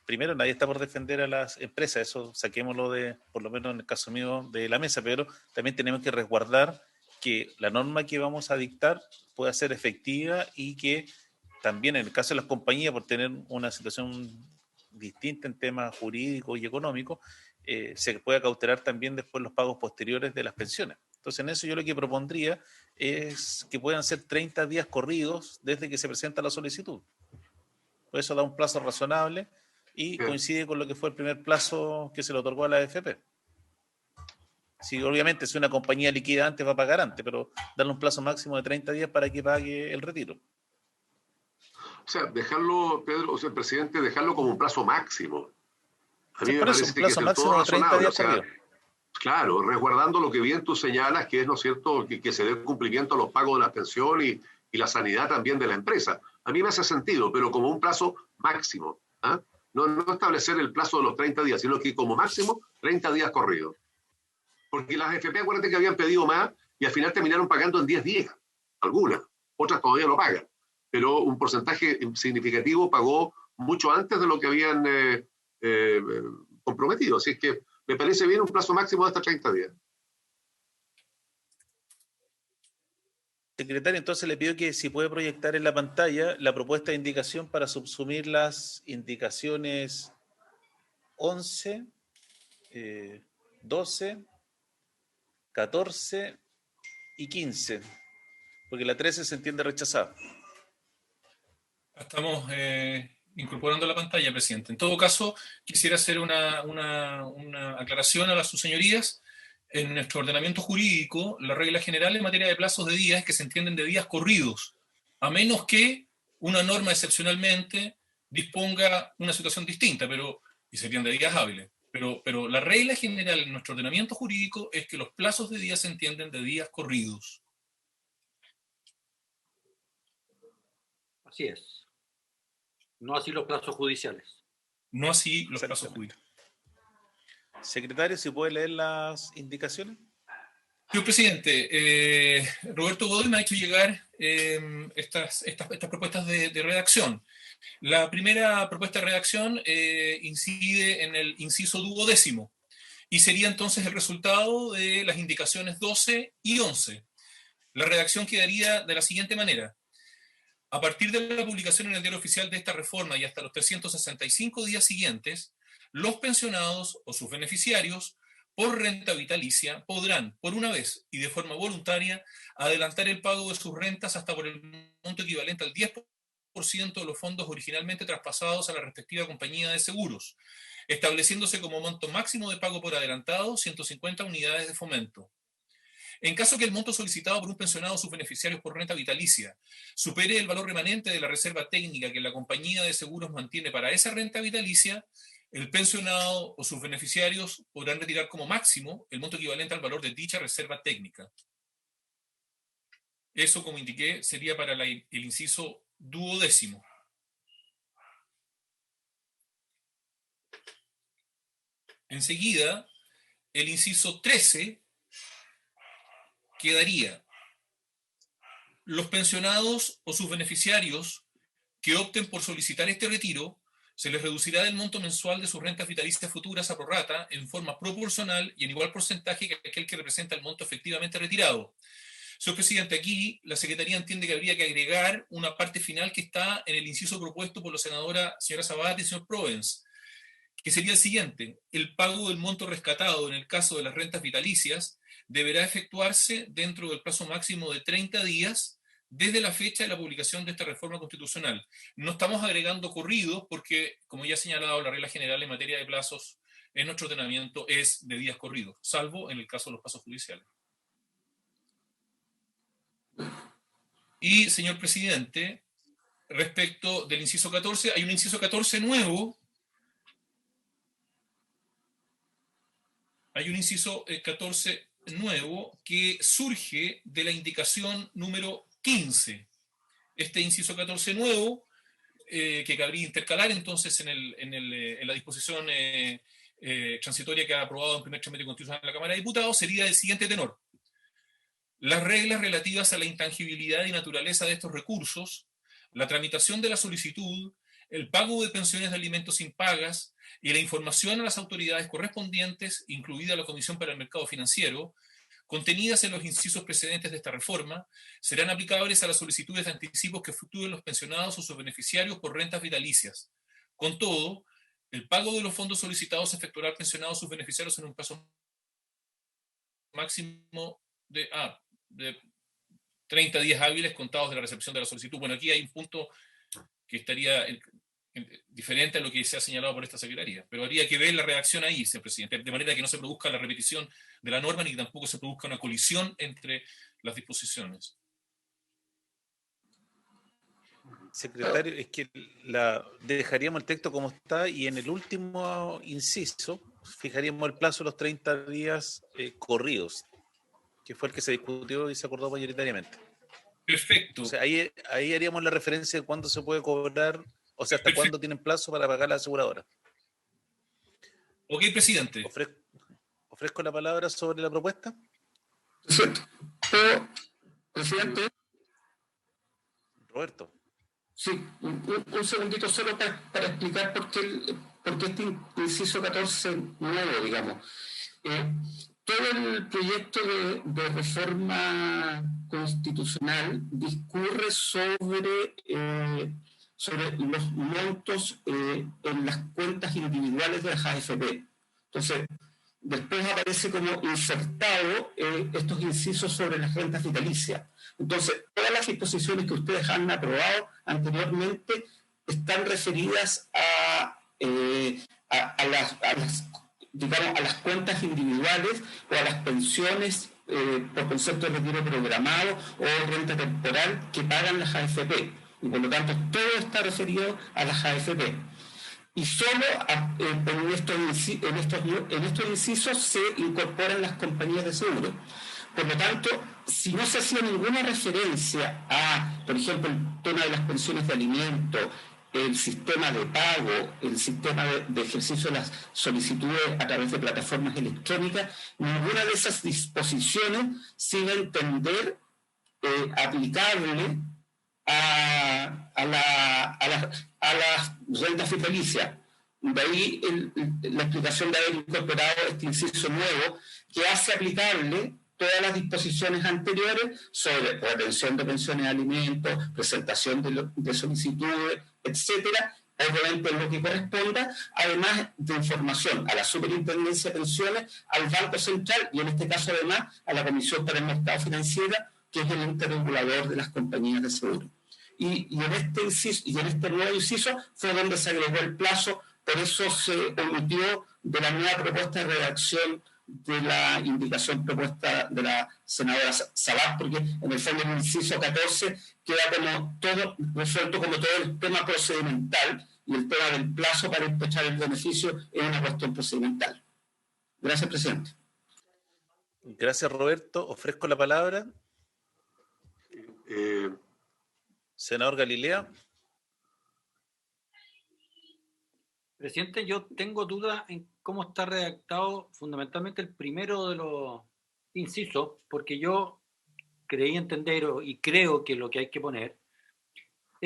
primero nadie está por defender a las empresas, eso saquémoslo por lo menos en el caso mío, de la mesa, pero también tenemos que resguardar que la norma que vamos a dictar pueda ser efectiva y que también en el caso de las compañías, por tener una situación distinta en temas jurídicos y económicos, se pueda cautelar también después los pagos posteriores de las pensiones. Entonces, en eso yo lo que propondría es que puedan ser 30 días corridos desde que se presenta la solicitud. Por eso da un plazo razonable y coincide con lo que fue el primer plazo que se le otorgó a la AFP. Sí, obviamente, si una compañía liquida antes, va a pagar antes, pero darle un plazo máximo de 30 días para que pague el retiro. O sea, dejarlo, Pedro, o sea, presidente, dejarlo como un plazo máximo. A mí me parece parece un plazo que es máximo todo de 30 razonable. días O sea, corridos. claro, resguardando lo que bien tú señalas, que es, ¿no es cierto?, que se dé cumplimiento a los pagos de la pensión y la sanidad también de la empresa. A mí me hace sentido, pero como un plazo máximo. ¿Ah? No establecer el plazo de los 30 días, sino que como máximo 30 días corridos. Porque las FP, acuérdate que habían pedido más y al final terminaron pagando en 10 días. Algunas, otras todavía no pagan. Pero un porcentaje significativo pagó mucho antes de lo que habían comprometido. Así es que me parece bien un plazo máximo de hasta 30 días. Secretario, entonces le pido que si puede proyectar en la pantalla la propuesta de indicación para subsumir las indicaciones 11, 12, 14 y 15, porque la 13 se entiende rechazada. Estamos incorporando la pantalla, presidente. En todo caso, quisiera hacer una aclaración a sus señorías. En nuestro ordenamiento jurídico, la regla general en materia de plazos de días es que se entienden de días corridos, a menos que una norma excepcionalmente disponga una situación distinta, y serían de días hábiles. Pero la regla general en nuestro ordenamiento jurídico es que los plazos de días se entienden de días corridos. Así es. No así los plazos judiciales. No así los plazos judiciales. Secretario, ¿si puede leer las indicaciones? Señor presidente, Roberto Godoy me ha hecho llegar estas propuestas de redacción. La primera propuesta de redacción incide en el inciso 12 y sería entonces el resultado de las indicaciones 12 y 11. La redacción quedaría de la siguiente manera. A partir de la publicación en el Diario Oficial de esta reforma y hasta los 365 días siguientes, los pensionados o sus beneficiarios por renta vitalicia podrán, por una vez y de forma voluntaria, adelantar el pago de sus rentas hasta por el monto equivalente al 10% de los fondos originalmente traspasados a la respectiva compañía de seguros, estableciéndose como monto máximo de pago por adelantado 150 unidades de fomento. En caso que el monto solicitado por un pensionado o sus beneficiarios por renta vitalicia supere el valor remanente de la reserva técnica que la compañía de seguros mantiene para esa renta vitalicia, el pensionado o sus beneficiarios podrán retirar como máximo el monto equivalente al valor de dicha reserva técnica. Eso, como indiqué, sería para el inciso 12. Enseguida, el inciso 13 quedaría: los pensionados o sus beneficiarios que opten por solicitar este retiro, se les reducirá del monto mensual de sus rentas vitalicias futuras a prorrata en forma proporcional y en igual porcentaje que aquel que representa el monto efectivamente retirado. Señor presidente, aquí la Secretaría entiende que habría que agregar una parte final que está en el inciso propuesto por la señora Sabat y el señor Provence, que sería el siguiente: el pago del monto rescatado en el caso de las rentas vitalicias deberá efectuarse dentro del plazo máximo de 30 días desde la fecha de la publicación de esta reforma constitucional. No estamos agregando corridos porque, como ya he señalado, la regla general en materia de plazos en nuestro ordenamiento es de días corridos, salvo en el caso de los plazos judiciales. Y, señor presidente, respecto del inciso 14, hay un inciso 14 nuevo. Hay un inciso 14 nuevo que surge de la indicación número 15. Este inciso 14 nuevo, que cabría intercalar entonces en la disposición transitoria que ha aprobado en primer trámite constitucional en la Cámara de Diputados, sería del siguiente tenor: las reglas relativas a la intangibilidad y naturaleza de estos recursos, la tramitación de la solicitud, el pago de pensiones de alimentos impagas y la información a las autoridades correspondientes, incluida la Comisión para el Mercado Financiero, contenidas en los incisos precedentes de esta reforma, serán aplicables a las solicitudes de anticipos que efectúen los pensionados o sus beneficiarios por rentas vitalicias. Con todo, el pago de los fondos solicitados se efectuará al pensionado o sus beneficiarios en un plazo máximo de 30 días hábiles contados de la recepción de la solicitud. Bueno, aquí hay un punto que estaría diferente a lo que se ha señalado por esta Secretaría, pero habría que ver la redacción ahí, señor presidente, de manera que no se produzca la repetición de la norma ni que tampoco se produzca una colisión entre las disposiciones. Secretario, es que dejaríamos el texto como está y en el último inciso fijaríamos el plazo de los 30 días corridos, que fue el que se discutió y se acordó mayoritariamente. Perfecto. O sea, ahí haríamos la referencia de cuándo se puede cobrar, o sea, hasta Perfecto. cuándo tienen plazo para pagar la aseguradora. Ok, presidente. Ofrezco la palabra sobre la propuesta. Presidente. Roberto. Sí, un segundito solo para explicar por qué este inciso 14 nuevo, digamos. Todo el proyecto de reforma constitucional discurre sobre los montos en las cuentas individuales de las AFP. Entonces, después aparece como insertado estos incisos sobre las rentas vitalicias. Entonces, todas las disposiciones que ustedes han aprobado anteriormente están referidas a las cuentas individuales o a las pensiones por concepto de retiro programado o renta temporal que pagan las AFP. Y por lo tanto, todo está referido a las AFP. Y solo en estos incisos se incorporan las compañías de seguro. Por lo tanto, si no se hacía ninguna referencia a, por ejemplo, el tema de las pensiones de alimento, el sistema de pago, el sistema de ejercicio de las solicitudes a través de plataformas electrónicas, ninguna de esas disposiciones se iba a entender aplicable a las rentas vitalicias. De ahí la explicación de haber incorporado este inciso nuevo que hace aplicable todas las disposiciones anteriores sobre retención de pensiones de alimentos, presentación de solicitudes, etcétera, obviamente en lo que corresponda, además de información a la Superintendencia de Pensiones, al Banco Central y en este caso además a la Comisión para el Mercado Financiero, que es el ente regulador de las compañías de seguro. Y en este nuevo inciso fue donde se agregó el plazo, por eso se omitió de la nueva propuesta de redacción de la indicación propuesta de la senadora Sabat, porque en el fondo el inciso 14 queda como todo resuelto como todo el tema procedimental y el tema del plazo para despachar el beneficio es una cuestión procedimental. Gracias, presidente. Gracias, Roberto. Ofrezco la palabra. Senador Galilea. Presidente, yo tengo duda en cómo está redactado fundamentalmente el primero de los incisos, porque yo creí entender y creo que lo que hay que poner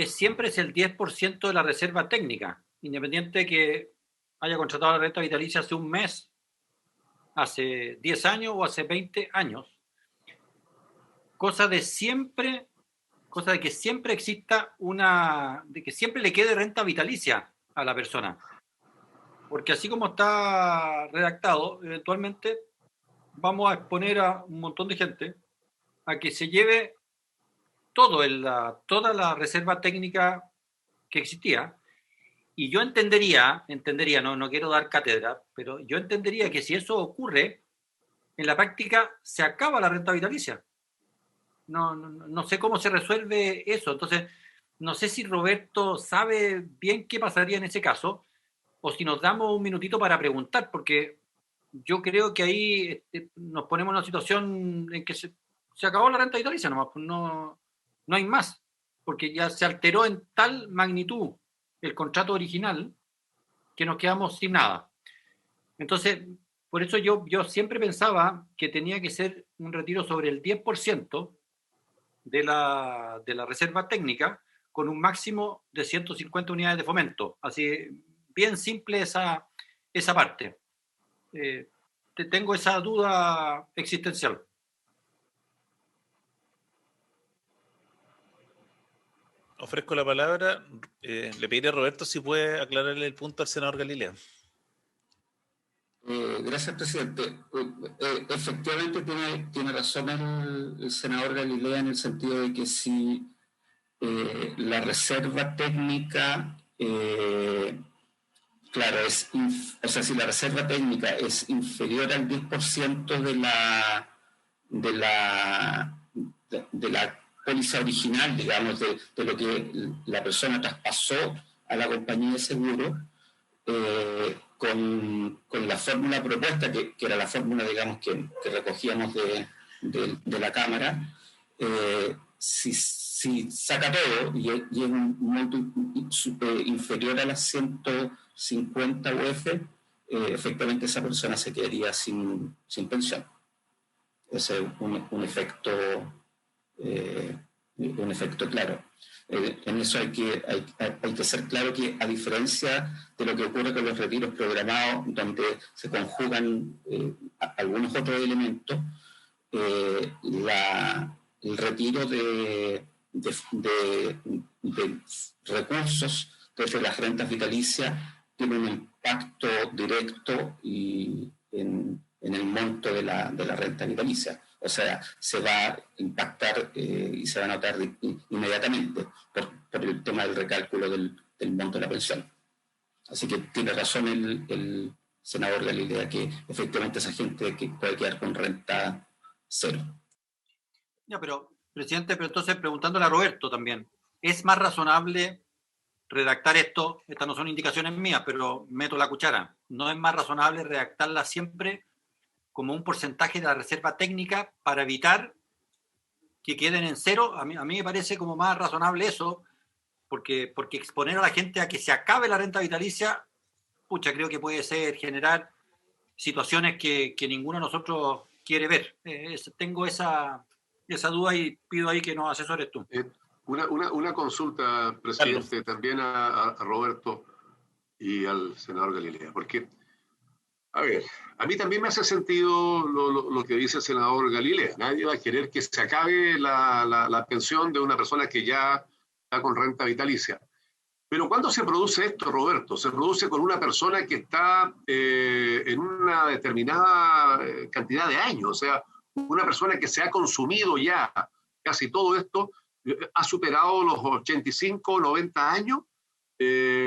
siempre es el 10% de la reserva técnica, independiente de que haya contratado la renta vitalicia hace un mes, hace 10 años o hace 20 años. Cosa de que siempre exista de que siempre le quede renta vitalicia a la persona. Porque así como está redactado, eventualmente vamos a exponer a un montón de gente a que se lleve toda la reserva técnica que existía. Y yo entendería, no quiero dar cátedra, pero yo entendería que si eso ocurre, en la práctica se acaba la renta vitalicia. No sé cómo se resuelve eso. Entonces, no sé si Roberto sabe bien qué pasaría en ese caso, o si nos damos un minutito para preguntar, porque yo creo que ahí nos ponemos en una situación en que se acabó la renta vitalicia nomás, pues no hay más, porque ya se alteró en tal magnitud el contrato original que nos quedamos sin nada. Entonces, por eso yo siempre pensaba que tenía que ser un retiro sobre el 10% de la reserva técnica, con un máximo de 150 unidades de fomento. Así, bien simple esa parte. Tengo esa duda existencial. Ofrezco la palabra. Le pediré a Roberto si puede aclararle el punto al senador Galilea. Gracias, presidente. Efectivamente tiene razón el senador Galilea en el sentido de que si la reserva técnica, claro, si la reserva técnica es inferior al 10% de la póliza original, digamos, de lo que la persona traspasó a la compañía de seguro, con la fórmula propuesta, que era la fórmula, digamos, que recogíamos de la Cámara, si saca todo y es un monto inferior a las 150 UF, efectivamente esa persona se quedaría sin pensión. Ese es un efecto claro. En eso hay que ser claro que, a diferencia de lo que ocurre con los retiros programados, donde se conjugan algunos otros elementos, el retiro de recursos desde las rentas vitalicias tiene un impacto directo en el monto de la renta vitalicia. O sea, se va a impactar y se va a notar inmediatamente por el tema del recálculo del monto de la pensión. Así que tiene razón el senador Galilea que efectivamente esa gente que puede quedar con renta cero. Ya, pero, presidente, entonces preguntándole a Roberto también, ¿es más razonable redactar esto? Estas no son indicaciones mías, pero meto la cuchara. ¿No es más razonable redactarla siempre como un porcentaje de la reserva técnica para evitar que queden en cero? A mí me parece como más razonable eso, porque exponer a la gente a que se acabe la renta vitalicia, creo que puede generar situaciones que ninguno de nosotros quiere ver. Tengo esa duda y pido ahí que nos asesores tú. Una consulta, presidente, Carlos, también a Roberto y al senador Galilea, porque, a ver, a mí también me hace sentido lo que dice el senador Galilea. Nadie va a querer que se acabe la pensión de una persona que ya está con renta vitalicia. Pero ¿cuándo se produce esto, Roberto? Se produce con una persona que está en una determinada cantidad de años. O sea, una persona que se ha consumido ya casi todo esto, ha superado los 85, 90 años,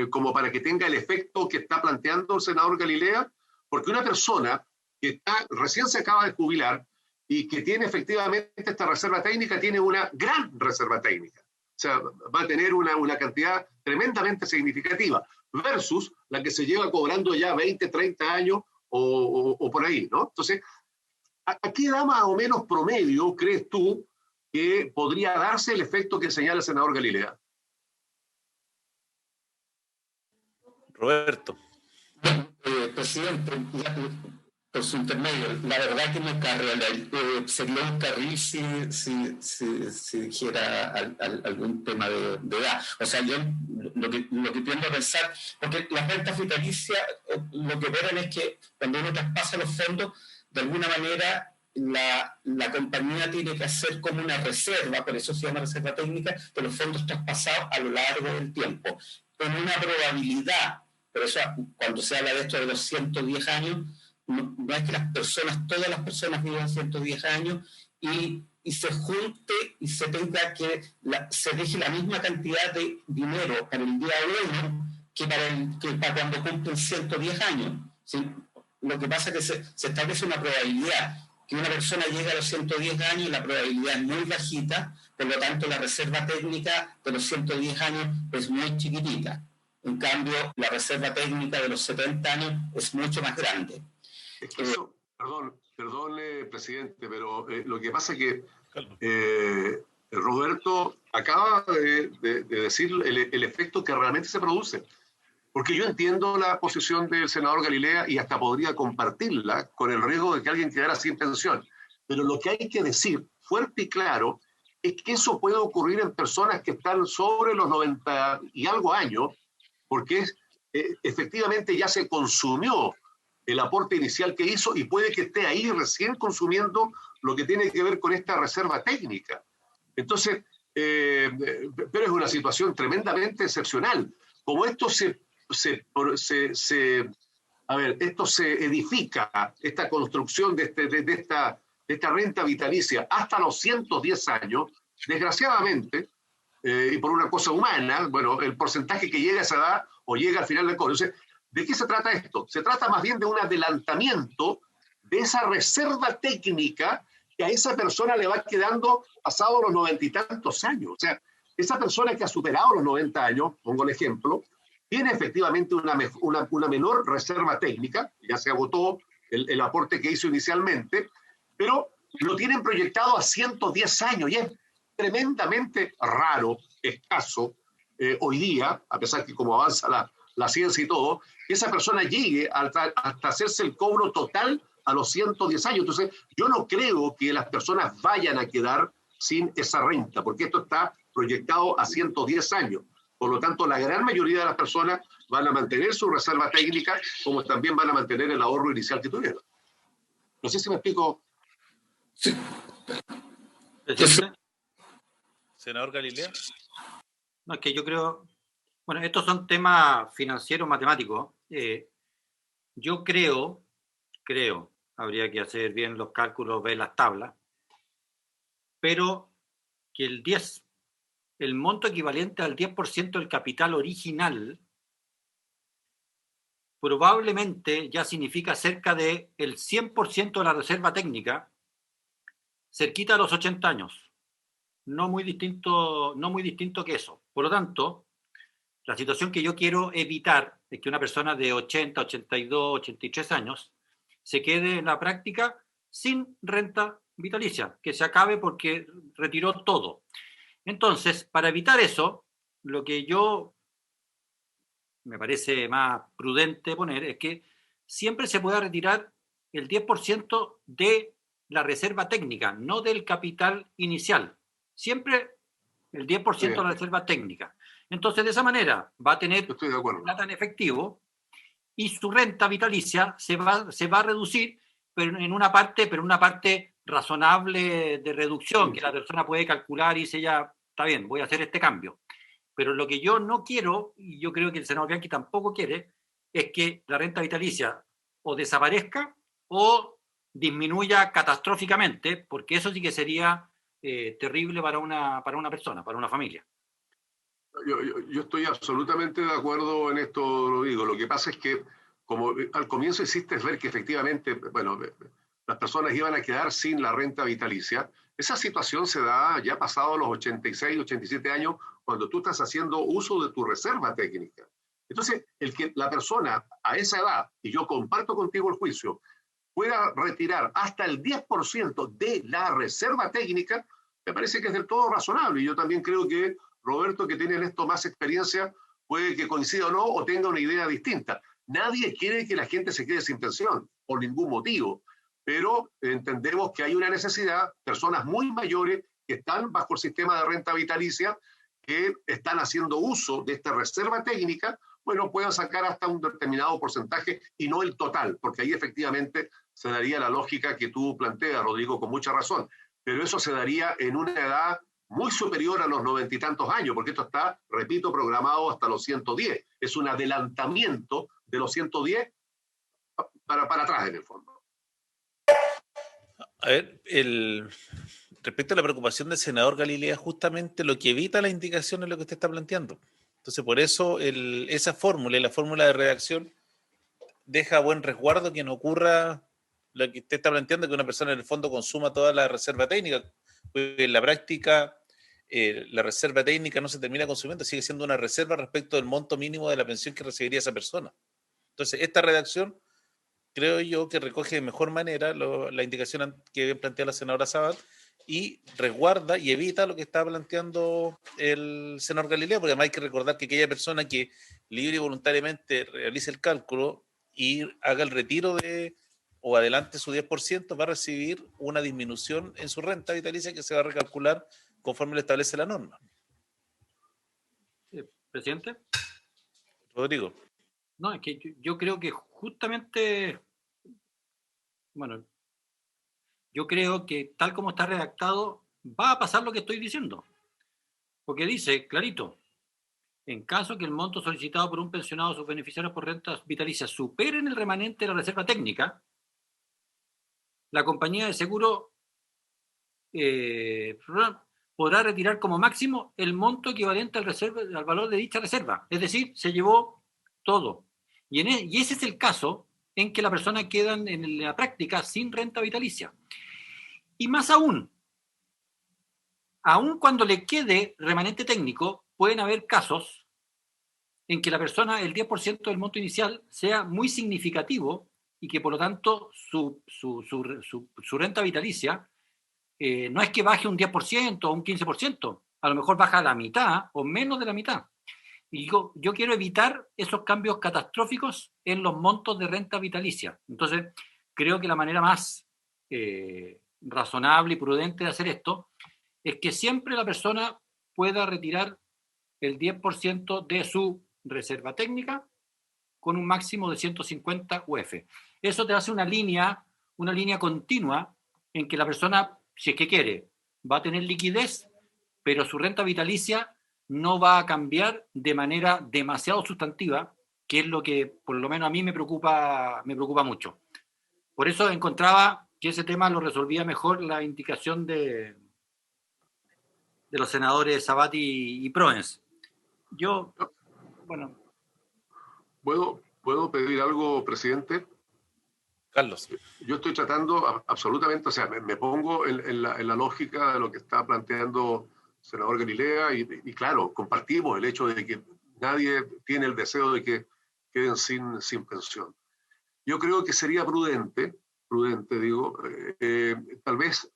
como para que tenga el efecto que está planteando el senador Galilea. Porque una persona que recién se acaba de jubilar y que tiene efectivamente esta reserva técnica, tiene una gran reserva técnica. O sea, va a tener una cantidad tremendamente significativa versus la que se lleva cobrando ya 20, 30 años o por ahí, ¿no? Entonces, ¿a qué edad más o menos promedio crees tú que podría darse el efecto que señala el senador Galilea? Roberto. Presidente, por su intermedio, la verdad que me sería un carril si dijera algún tema de edad. O sea, yo lo que tiendo a pensar, porque las rentas vitalicias lo que verán es que cuando uno traspasa los fondos, de alguna manera la compañía tiene que hacer como una reserva, por eso se llama reserva técnica, de los fondos traspasados a lo largo del tiempo, con una probabilidad. Por eso, cuando se habla de esto de los 110 años, no es que todas las personas vivan 110 años y se junte y se tenga que se deje la misma cantidad de dinero para el día 1 que para cuando cumplen 110 años. ¿Sí? Lo que pasa es que se establece una probabilidad que una persona llegue a los 110 años, la probabilidad es muy bajita, por lo tanto la reserva técnica de los 110 años es muy chiquitita. En cambio, la reserva técnica de los 70 años es mucho más grande. Es que eso, perdón, presidente, pero lo que pasa es que Roberto acaba de decir el efecto que realmente se produce. Porque yo entiendo la posición del senador Galilea y hasta podría compartirla con el riesgo de que alguien quedara sin pensión. Pero lo que hay que decir fuerte y claro es que eso puede ocurrir en personas que están sobre los 90 y algo años, porque efectivamente ya se consumió el aporte inicial que hizo y puede que esté ahí recién consumiendo lo que tiene que ver con esta reserva técnica. Entonces, pero es una situación tremendamente excepcional. Como esto esto se edifica, esta construcción de esta renta vitalicia hasta los 110 años, desgraciadamente, y por una cosa humana, bueno, el porcentaje que llega a esa edad o llega al final del código. Entonces, ¿de qué se trata esto? Se trata más bien de un adelantamiento de esa reserva técnica que a esa persona le va quedando pasado los 90 y tantos años. O sea, esa persona que ha superado los 90 años, pongo el ejemplo, tiene efectivamente una menor reserva técnica, ya se agotó el aporte que hizo inicialmente, pero lo tienen proyectado a 110 años y es tremendamente raro, escaso, hoy día, a pesar que como avanza la ciencia y todo, que esa persona llegue hasta hacerse el cobro total a los 110 años. Entonces, yo no creo que las personas vayan a quedar sin esa renta, porque esto está proyectado a 110 años. Por lo tanto, la gran mayoría de las personas van a mantener su reserva técnica, como también van a mantener el ahorro inicial que tuvieron. No sé si me explico. Sí. Senador Galilea. No, es que yo creo, bueno, estos son temas financieros, matemáticos. Yo creo, habría que hacer bien los cálculos, ver las tablas, pero que el monto equivalente al 10% del capital original probablemente ya significa cerca del 100% de la reserva técnica, cerquita de los 80 años. No muy distinto que eso. Por lo tanto, la situación que yo quiero evitar es que una persona de 80, 82, 83 años se quede en la práctica sin renta vitalicia, que se acabe porque retiró todo. Entonces, para evitar eso, lo que yo me parece más prudente poner es que siempre se pueda retirar el 10% de la reserva técnica, no del capital inicial. Siempre el 10% de la reserva técnica. Entonces, de esa manera va a tener plata en efectivo y su renta vitalicia se va a reducir, pero en una parte razonable de reducción, que la persona puede calcular y dice ya, está bien, voy a hacer este cambio. Pero lo que yo no quiero, y yo creo que el senador Bianchi tampoco quiere, es que la renta vitalicia o desaparezca o disminuya catastróficamente, porque eso sí que sería terrible para una persona, para una familia. Yo estoy absolutamente de acuerdo en esto, lo digo. Lo que pasa es que, como al comienzo hiciste ver que efectivamente, bueno, las personas iban a quedar sin la renta vitalicia, esa situación se da ya pasado los 86, 87 años, cuando tú estás haciendo uso de tu reserva técnica. Entonces, el que la persona a esa edad, y yo comparto contigo el juicio, pueda retirar hasta el 10% de la reserva técnica, me parece que es del todo razonable. Y yo también creo que Roberto, que tiene en esto más experiencia, puede que coincida o no, o tenga una idea distinta. Nadie quiere que la gente se quede sin pensión, por ningún motivo, pero entendemos que hay una necesidad, personas muy mayores que están bajo el sistema de renta vitalicia, que están haciendo uso de esta reserva técnica, bueno, puedan sacar hasta un determinado porcentaje y no el total, porque ahí efectivamente se daría la lógica que tú planteas, Rodrigo, con mucha razón, pero eso se daría en una edad muy superior a los 90 y tantos años, porque esto está, repito, programado hasta los 110. Es un adelantamiento de los 110 para atrás, en el fondo. A ver, respecto a la preocupación del senador Galilea, justamente lo que evita la indicación es lo que usted está planteando. Entonces, por eso esa fórmula y la fórmula de redacción deja buen resguardo que no ocurra lo que usted está planteando, que una persona en el fondo consuma toda la reserva técnica. Pues en la práctica, la reserva técnica no se termina consumiendo, sigue siendo una reserva respecto del monto mínimo de la pensión que recibiría esa persona. Entonces, esta redacción creo yo que recoge de mejor manera la indicación que bien plantea la senadora Sabat y resguarda y evita lo que está planteando el senador Galileo, porque además hay que recordar que aquella persona que libre y voluntariamente realice el cálculo y haga el retiro o adelante su 10%, va a recibir una disminución en su renta vitalicia que se va a recalcular conforme lo establece la norma. Presidente. Rodrigo. No, es que yo creo que justamente, bueno, yo creo que tal como está redactado, va a pasar lo que estoy diciendo. Porque dice, clarito, en caso que el monto solicitado por un pensionado o sus beneficiarios por rentas vitalicias superen el remanente de la reserva técnica, la compañía de seguro podrá retirar como máximo el monto equivalente al valor de dicha reserva. Es decir, se llevó todo. Y ese es el caso en que la persona queda en la práctica sin renta vitalicia. Y más aún cuando le quede remanente técnico, pueden haber casos en que la persona, el 10% del monto inicial, sea muy significativo y que por lo tanto su renta vitalicia no es que baje un 10% o un 15%, a lo mejor baja a la mitad o menos de la mitad. Y yo quiero evitar esos cambios catastróficos en los montos de renta vitalicia. Entonces, creo que la manera más razonable y prudente de hacer esto es que siempre la persona pueda retirar el 10% de su reserva técnica con un máximo de 150 UF. Eso te hace una línea continua en que la persona, si es que quiere, va a tener liquidez, pero su renta vitalicia no va a cambiar de manera demasiado sustantiva, que es lo que por lo menos a mí me preocupa mucho. Por eso encontraba que ese tema lo resolvía mejor la indicación de los senadores Sabat y Proens. Yo, bueno. ¿Puedo pedir algo, presidente? Carlos. Yo estoy tratando absolutamente, o sea, me pongo en la lógica de lo que está planteando el senador Galilea y claro, compartimos el hecho de que nadie tiene el deseo de que queden sin pensión. Yo creo que sería prudente digo, tal vez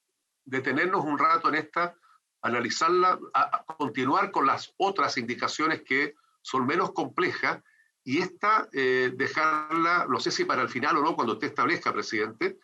detenernos un rato en esta, analizarla, a continuar con las otras indicaciones que son menos complejas y esta dejarla, no sé si para el final o no, cuando usted establezca, presidente,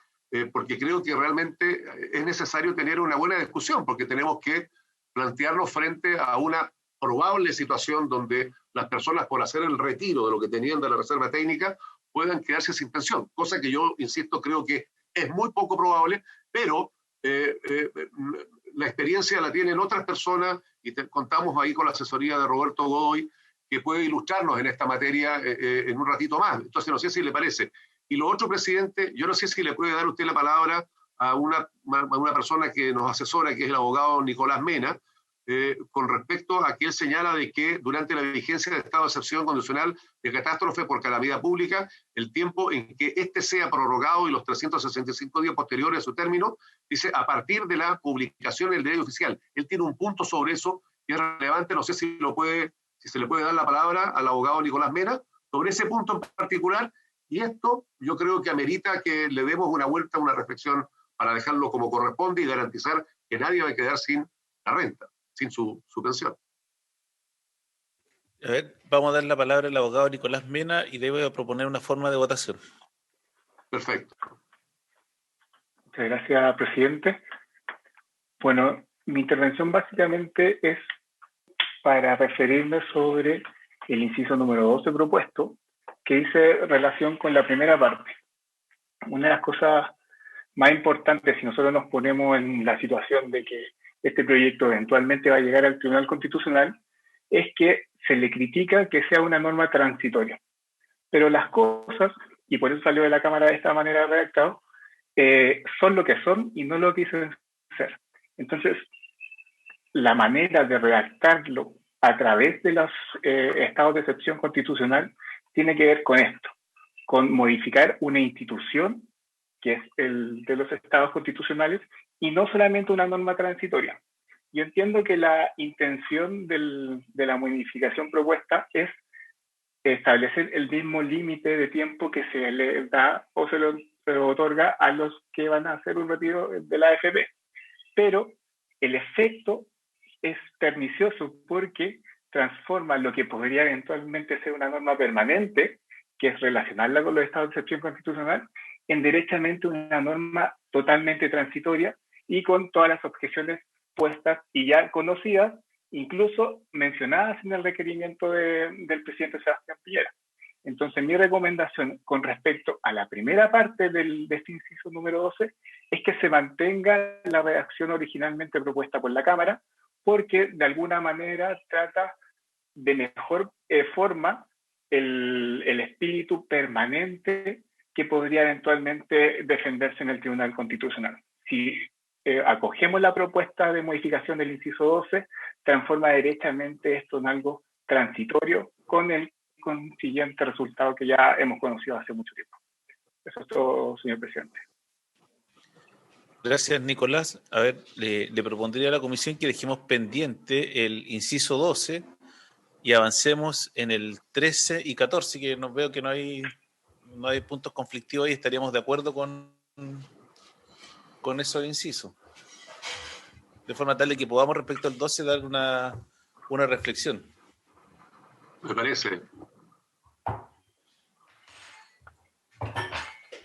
porque creo que realmente es necesario tener una buena discusión, porque tenemos que plantearnos frente a una probable situación donde las personas, por hacer el retiro de lo que tenían de la reserva técnica, puedan quedarse sin pensión, cosa que yo, insisto, creo que es muy poco probable, pero la experiencia la tienen otras personas y contamos ahí con la asesoría de Roberto Godoy, que puede ilustrarnos en esta materia en un ratito más. Entonces, no sé si le parece. Y lo otro, presidente, yo no sé si le puede dar usted la palabra a una persona que nos asesora, que es el abogado Nicolás Mena, con respecto a que él señala de que durante la vigencia del estado de excepción condicional de catástrofe por calamidad pública, el tiempo en que éste sea prorrogado y los 365 días posteriores a su término, dice, a partir de la publicación del diario oficial. Él tiene un punto sobre eso que es relevante, no sé si se le puede dar la palabra al abogado Nicolás Mena sobre ese punto en particular, y esto yo creo que amerita que le demos una vuelta, una reflexión para dejarlo como corresponde y garantizar que nadie va a quedar sin la renta, sin su pensión. A ver, vamos a dar la palabra al abogado Nicolás Mena y debe proponer una forma de votación. Perfecto. Muchas gracias, presidente. Bueno, mi intervención básicamente es para referirme sobre el inciso número 12 propuesto, que dice relación con la primera parte. Una de las cosas más importantes, si nosotros nos ponemos en la situación de que este proyecto eventualmente va a llegar al Tribunal Constitucional, es que se le critica que sea una norma transitoria. Pero las cosas, y por eso salió de la Cámara de esta manera redactado, son lo que son y no lo que dicen ser. Entonces, la manera de redactarlo a través de los estados de excepción constitucional tiene que ver con esto, con modificar una institución que es el de los estados constitucionales y no solamente una norma transitoria. Yo entiendo que la intención de la modificación propuesta es establecer el mismo límite de tiempo que se le da o se le otorga a los que van a hacer un retiro de la AFP. Pero el efecto es pernicioso porque transforma lo que podría eventualmente ser una norma permanente, que es relacionarla con los estados de excepción constitucional, en derechamente una norma totalmente transitoria y con todas las objeciones puestas y ya conocidas, incluso mencionadas en el requerimiento del presidente Sebastián Piñera. Entonces, mi recomendación con respecto a la primera parte de este inciso número 12 es que se mantenga la redacción originalmente propuesta por la Cámara, porque de alguna manera trata de mejor forma el espíritu permanente que podría eventualmente defenderse en el Tribunal Constitucional. Si acogemos la propuesta de modificación del inciso 12, transforma derechamente esto en algo transitorio con el consiguiente resultado que ya hemos conocido hace mucho tiempo. Eso es todo, señor presidente. Gracias, Nicolás. A ver, le propondría a la comisión que dejemos pendiente el inciso 12 y avancemos en el 13 y 14, que nos veo que no hay puntos conflictivos y estaríamos de acuerdo con esos incisos. De forma tal de que podamos respecto al 12 dar una reflexión. Me parece.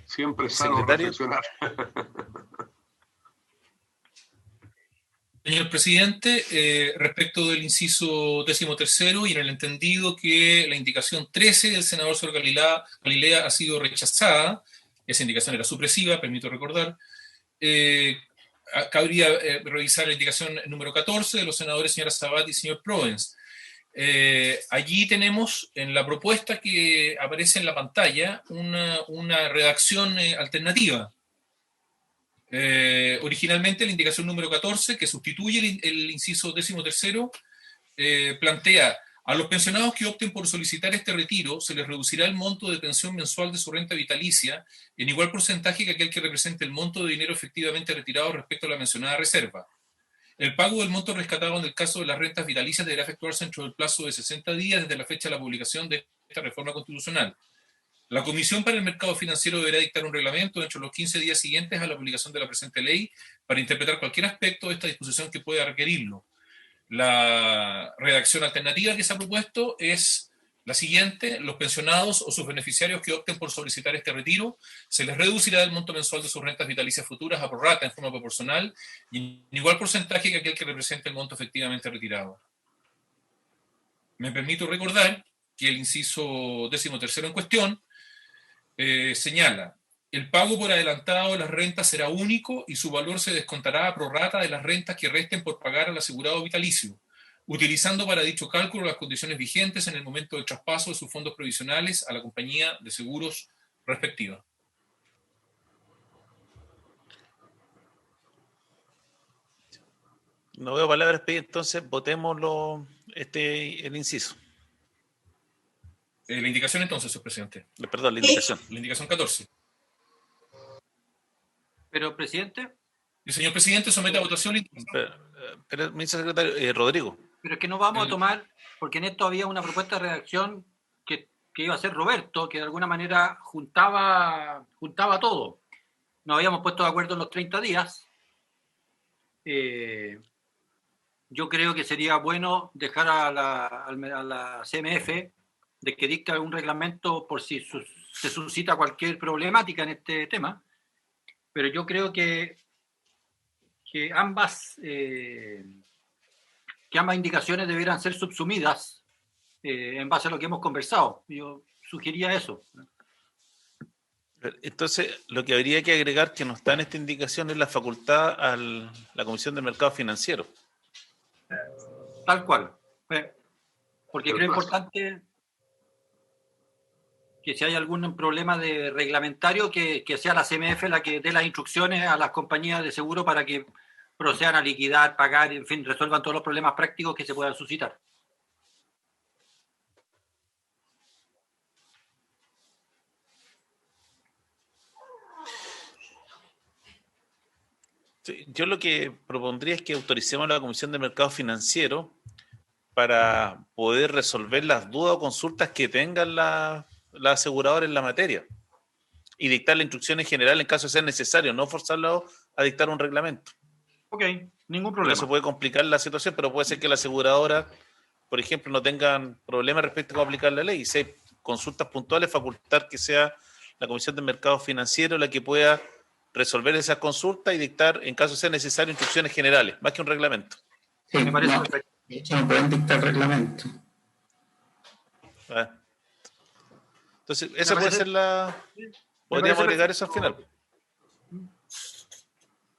Siempre sano reflexionar. Señor presidente, respecto del inciso 13º y en el entendido que la indicación 13 del senador Sor Galilea ha sido rechazada, esa indicación era supresiva, permito recordar, cabría revisar la indicación número 14 de los senadores señora Sabat y señor Provence. Allí tenemos en la propuesta que aparece en la pantalla una redacción alternativa. Originalmente la indicación número 14, que sustituye el inciso 13º, plantea: a los pensionados que opten por solicitar este retiro se les reducirá el monto de pensión mensual de su renta vitalicia en igual porcentaje que aquel que represente el monto de dinero efectivamente retirado respecto a la mencionada reserva. El pago del monto rescatado en el caso de las rentas vitalicias deberá efectuarse dentro del plazo de 60 días desde la fecha de la publicación de esta reforma constitucional. La Comisión para el Mercado Financiero deberá dictar un reglamento dentro de los 15 días siguientes a la publicación de la presente ley para interpretar cualquier aspecto de esta disposición que pueda requerirlo. La redacción alternativa que se ha propuesto es la siguiente: los pensionados o sus beneficiarios que opten por solicitar este retiro se les reducirá el monto mensual de sus rentas vitalicias futuras a prorrata en forma proporcional y en igual porcentaje que aquel que represente el monto efectivamente retirado. Me permito recordar que el inciso 13º en cuestión señala: el pago por adelantado de las rentas será único y su valor se descontará a prorrata de las rentas que resten por pagar al asegurado vitalicio, utilizando para dicho cálculo las condiciones vigentes en el momento del traspaso de sus fondos provisionales a la compañía de seguros respectiva. No veo palabras, entonces votemos el inciso. La indicación entonces, señor presidente. Perdón, la indicación. La indicación 14. Pero, presidente. El señor presidente somete a votación la indicación. Pero ministro secretario, Rodrigo. Pero es que no vamos a tomar, porque en esto había una propuesta de redacción que iba a hacer Roberto, que de alguna manera juntaba todo. Nos habíamos puesto de acuerdo en los 30 días. Yo creo que sería bueno dejar a la CMF de que dicte algún reglamento por si se suscita cualquier problemática en este tema, pero yo creo que ambas indicaciones debieran ser subsumidas en base a lo que hemos conversado. Yo sugería eso. Entonces, lo que habría que agregar que no está en esta indicación es la facultad a la Comisión del Mercado Financiero. Tal cual. Porque creo importante que si hay algún problema de reglamentario, que sea la CMF la que dé las instrucciones a las compañías de seguro para que procedan a liquidar, pagar, en fin, resuelvan todos los problemas prácticos que se puedan suscitar. Sí, yo lo que propondría es que autoricemos a la Comisión de Mercado Financiero para poder resolver las dudas o consultas que tengan las aseguradoras en la materia y dictar la instrucción en general en caso de ser necesario, no forzarlo a dictar un reglamento. Ok, ningún problema. Eso puede complicar la situación, pero puede ser que la aseguradora, por ejemplo, no tengan problemas respecto a cómo aplicar la ley. Y si hay consultas puntuales, facultar que sea la Comisión de Mercado Financiero la que pueda resolver esas consultas y dictar, en caso sea necesario, instrucciones generales, más que un reglamento. Sí, Me parece no, perfecto. de hecho, no pueden dictar reglamento. ¿Ah? Entonces, esa puede ser la... Me Podríamos parece agregar perfecto. eso al final.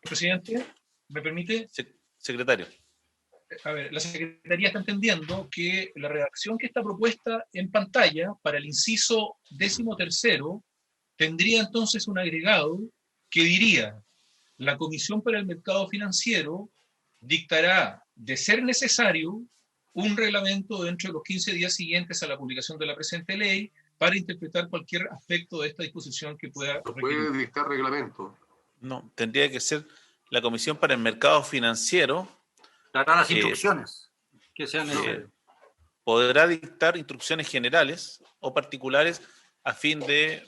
Presidente, ¿me permite? Secretario. A ver, la Secretaría está entendiendo que la redacción que está propuesta en pantalla para el inciso 13º tendría entonces un agregado que diría: la Comisión para el Mercado Financiero dictará, de ser necesario, un reglamento dentro de los 15 días siguientes a la publicación de la presente ley para interpretar cualquier aspecto de esta disposición que pueda No requerir. puede dictar reglamento. No, tendría que ser la Comisión para el Mercado Financiero. Dará las instrucciones que sean necesarias. Podrá dictar instrucciones generales o particulares a fin de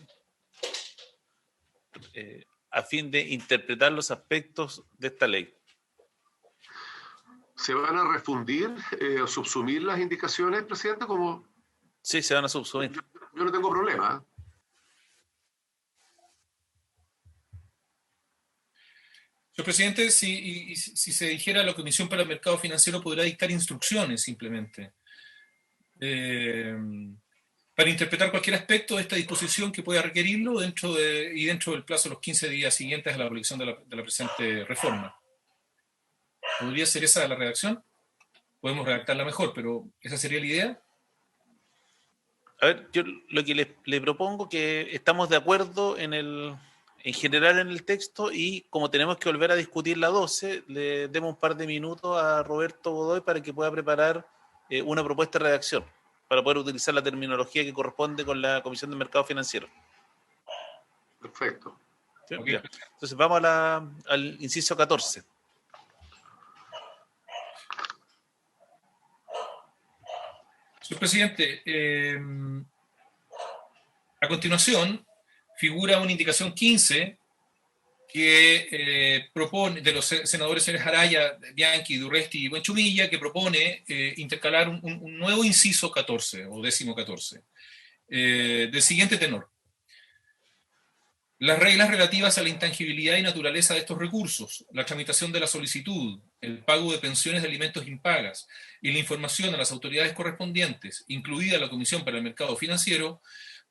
interpretar los aspectos de esta ley. ¿Se van a refundir o subsumir las indicaciones, presidente? Como Sí, se van a subsumir. yo no tengo problema. Señor presidente, si se dijera la Comisión para el Mercado Financiero podrá dictar instrucciones simplemente para interpretar cualquier aspecto de esta disposición que pueda requerirlo dentro del plazo de los 15 días siguientes a la publicación de la presente reforma. ¿Podría ser esa la redacción? Podemos redactarla mejor, pero ¿esa sería la idea? A ver, yo lo que le propongo que estamos de acuerdo en general en el texto, y como tenemos que volver a discutir la 12, le demos un par de minutos a Roberto Godoy para que pueda preparar una propuesta de redacción para poder utilizar la terminología que corresponde con la Comisión de Mercado Financiero. Perfecto. ¿Sí? Okay. Ya. Entonces vamos al inciso 14. Señor presidente, a continuación figura una indicación 15 que propone, de los senadores señores Araya, Bianchi, Durresti y Buenchumilla, que propone intercalar un nuevo inciso 14 o 14, del siguiente tenor. Las reglas relativas a la intangibilidad y naturaleza de estos recursos, la tramitación de la solicitud, el pago de pensiones de alimentos impagas y la información a las autoridades correspondientes, incluida la Comisión para el Mercado Financiero,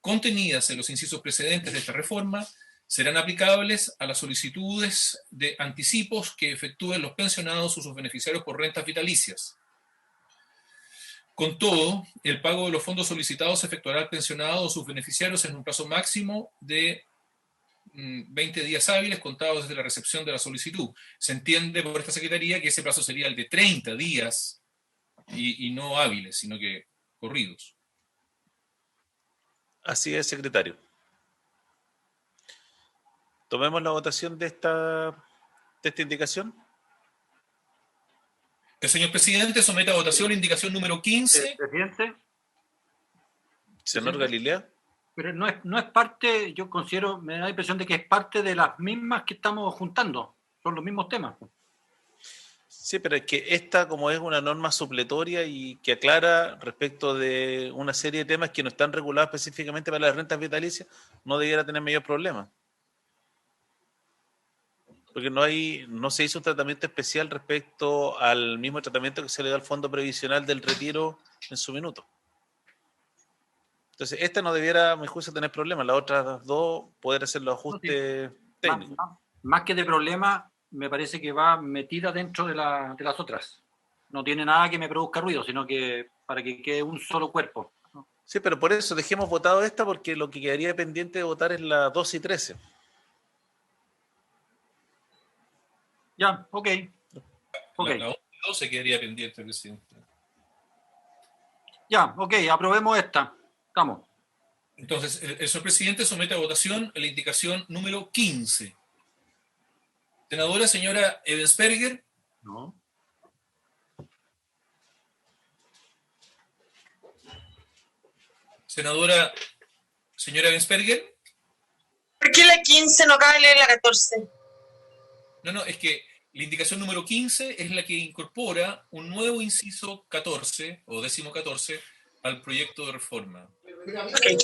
contenidas en los incisos precedentes de esta reforma, serán aplicables a las solicitudes de anticipos que efectúen los pensionados o sus beneficiarios por rentas vitalicias. Con todo, el pago de los fondos solicitados se efectuará al pensionado o sus beneficiarios en un plazo máximo de 20 días hábiles contados desde la recepción de la solicitud. Se entiende por esta Secretaría que ese plazo sería el de 30 días y no hábiles, sino que corridos. Así es, secretario. Tomemos la votación de esta indicación. El señor presidente somete a votación la indicación número 15. Presidente. Senador Galilea. Pero no es parte, yo considero, me da la impresión de que es parte de las mismas que estamos juntando. Son los mismos temas. Sí, pero es que esta, como es una norma supletoria y que aclara respecto de una serie de temas que no están regulados específicamente para las rentas vitalicias, no debiera tener mayor problema. Porque no se hizo un tratamiento especial respecto al mismo tratamiento que se le da al Fondo Previsional del Retiro en su minuto. Entonces, esta no debiera, a mi juicio, tener problemas. Las otras dos, poder hacer los ajustes técnicos. Más que de problema, me parece que va metida dentro de las otras. No tiene nada que me produzca ruido, sino que para que quede un solo cuerpo. Sí, pero por eso dejemos votado esta, porque lo que quedaría pendiente de votar es la 12 y 13. Ya, ok. La 11 y 12 quedaría pendiente, presidente. Ya, ok, aprobemos esta. Estamos. Entonces, el señor presidente somete a votación la indicación número 15. Senadora señora Ebensperger. No. Senadora señora Ebensperger. ¿Por qué la 15 no cabe leer la 14? No, es que la indicación número 15 es la que incorpora un nuevo inciso 14 o 14 al proyecto de reforma. Okay.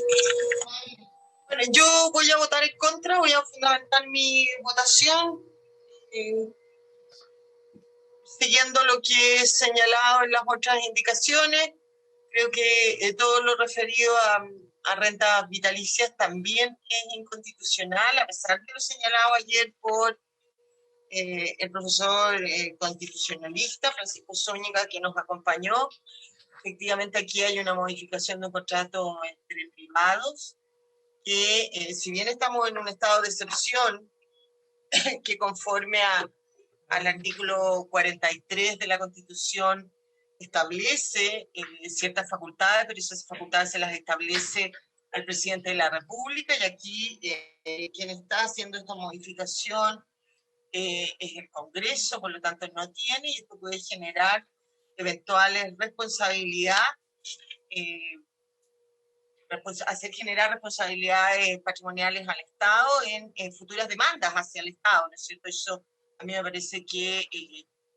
Bueno, yo voy a votar en contra, voy a fundamentar mi votación siguiendo lo que he señalado en las otras indicaciones. Creo que todo lo referido a rentas vitalicias también es inconstitucional, a pesar de lo señalado ayer por el profesor constitucionalista Francisco Zúñiga, que nos acompañó. Efectivamente, aquí hay una modificación de un contrato entre privados, que si bien estamos en un estado de excepción, que conforme al artículo 43 de la Constitución establece ciertas facultades, pero esas facultades se las establece al presidente de la República, y aquí quien está haciendo esta modificación es el Congreso, por lo tanto no tiene, y esto puede generar eventuales responsabilidades, hacer generar responsabilidades patrimoniales al Estado en futuras demandas hacia el Estado, ¿no es cierto? Eso a mí me parece que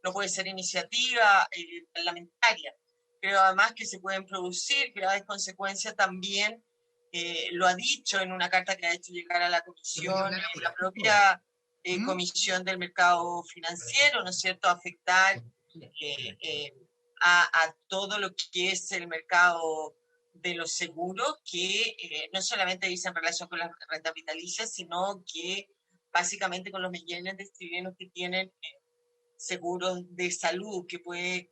no puede ser iniciativa parlamentaria, pero además que se pueden producir graves consecuencias también, lo ha dicho en una carta que ha hecho llegar a la Comisión, la propia Comisión del Mercado Financiero, ¿no es cierto?, afectar a todo lo que es el mercado de los seguros, que no solamente dice en relación con las rentas vitalicias, sino que básicamente con los millones de chilenos que tienen seguros de salud, que puede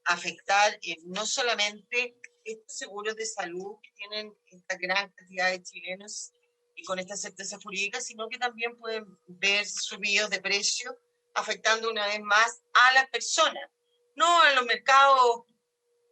afectar no solamente estos seguros de salud que tienen esta gran cantidad de chilenos y con esta certeza jurídica, sino que también pueden ver subidos de precio, afectando una vez más a las personas, no a los mercados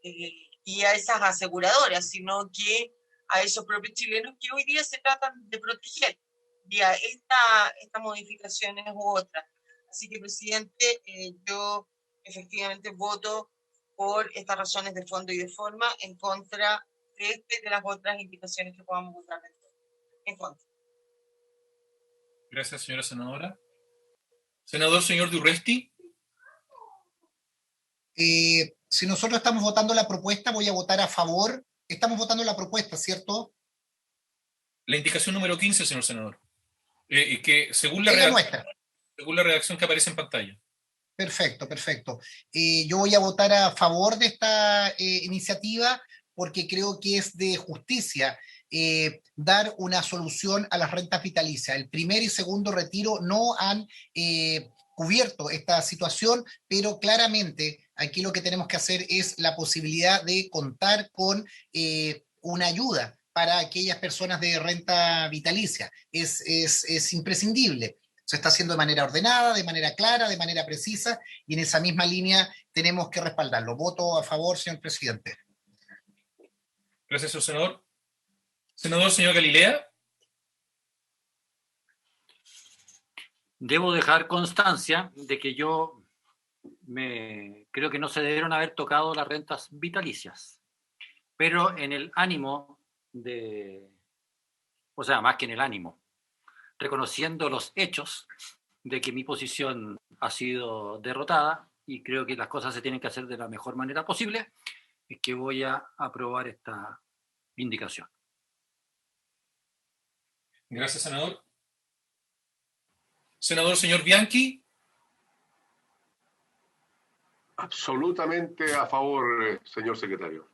y a esas aseguradoras, sino que a esos propios chilenos que hoy día se tratan de proteger vía estas modificaciones u otras. Así que, presidente, yo efectivamente voto por estas razones de fondo y de forma en contra de las otras indicaciones que podamos votar en contra. Gracias, señora senadora. Senador, señor Durresti. Si nosotros estamos votando la propuesta, voy a votar a favor. Estamos votando la propuesta, ¿cierto? La indicación número 15, señor senador. Que según Es la nuestra. según la redacción que aparece en pantalla. Perfecto, perfecto. Yo voy a votar a favor de esta iniciativa porque creo que es de justicia dar una solución a las rentas vitalicias. El primer y segundo retiro no han cubierto esta situación, pero claramente aquí lo que tenemos que hacer es la posibilidad de contar con una ayuda para aquellas personas de renta vitalicia. Es imprescindible. Se está haciendo de manera ordenada, de manera clara, de manera precisa, y en esa misma línea tenemos que respaldarlo. Voto a favor, señor presidente. Gracias, señor senador. Senador, señor Galilea. Debo dejar constancia de que yo creo que no se debieron haber tocado las rentas vitalicias, pero en el ánimo o sea, más que en el ánimo, reconociendo los hechos de que mi posición ha sido derrotada y creo que las cosas se tienen que hacer de la mejor manera posible, es que voy a aprobar esta indicación. Gracias, senador. Senador, señor Bianchi. Absolutamente a favor, señor secretario.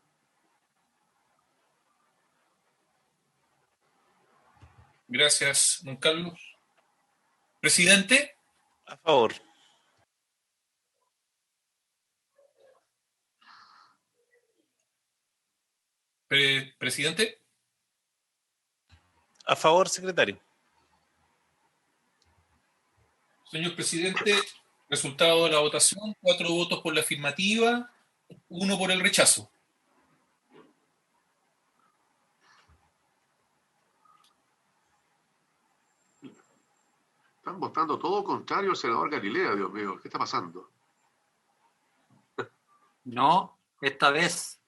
Gracias, don Carlos. Presidente. A favor. Presidente. A favor, secretario. Señor presidente, resultado de la votación: 4 votos por la afirmativa, 1 por el rechazo. Están votando todo contrario al senador Galilea, Dios mío. ¿Qué está pasando? No, esta vez.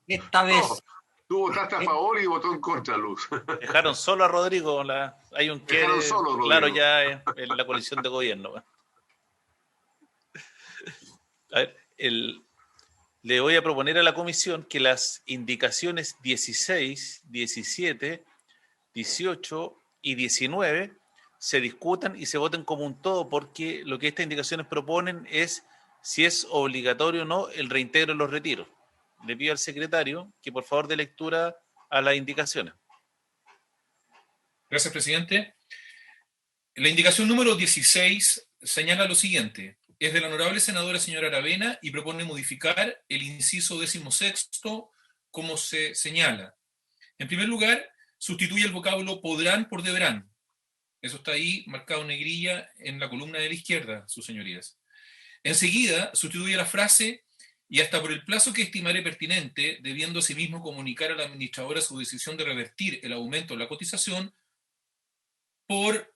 No, tú votaste a favor y votó en contra, Luz. Dejaron solo a Rodrigo. Hay un que solo, claro Rodrigo. ya en la coalición de gobierno. A ver, le voy a proponer a la comisión que las indicaciones 16, 17, 18 y 19 se discutan y se voten como un todo, porque lo que estas indicaciones proponen es si es obligatorio o no el reintegro de los retiros. Le pido al secretario que por favor dé lectura a las indicaciones. Gracias, presidente. La indicación número 16 señala lo siguiente. Es de la honorable senadora señora Aravena y propone modificar el inciso 16º como se señala. En primer lugar, sustituye el vocablo podrán por deberán. Eso está ahí marcado en negrilla en la columna de la izquierda, sus señorías. Enseguida, sustituye la frase y hasta por el plazo que estimaré pertinente, debiendo asimismo comunicar a la administradora su decisión de revertir el aumento de la cotización, por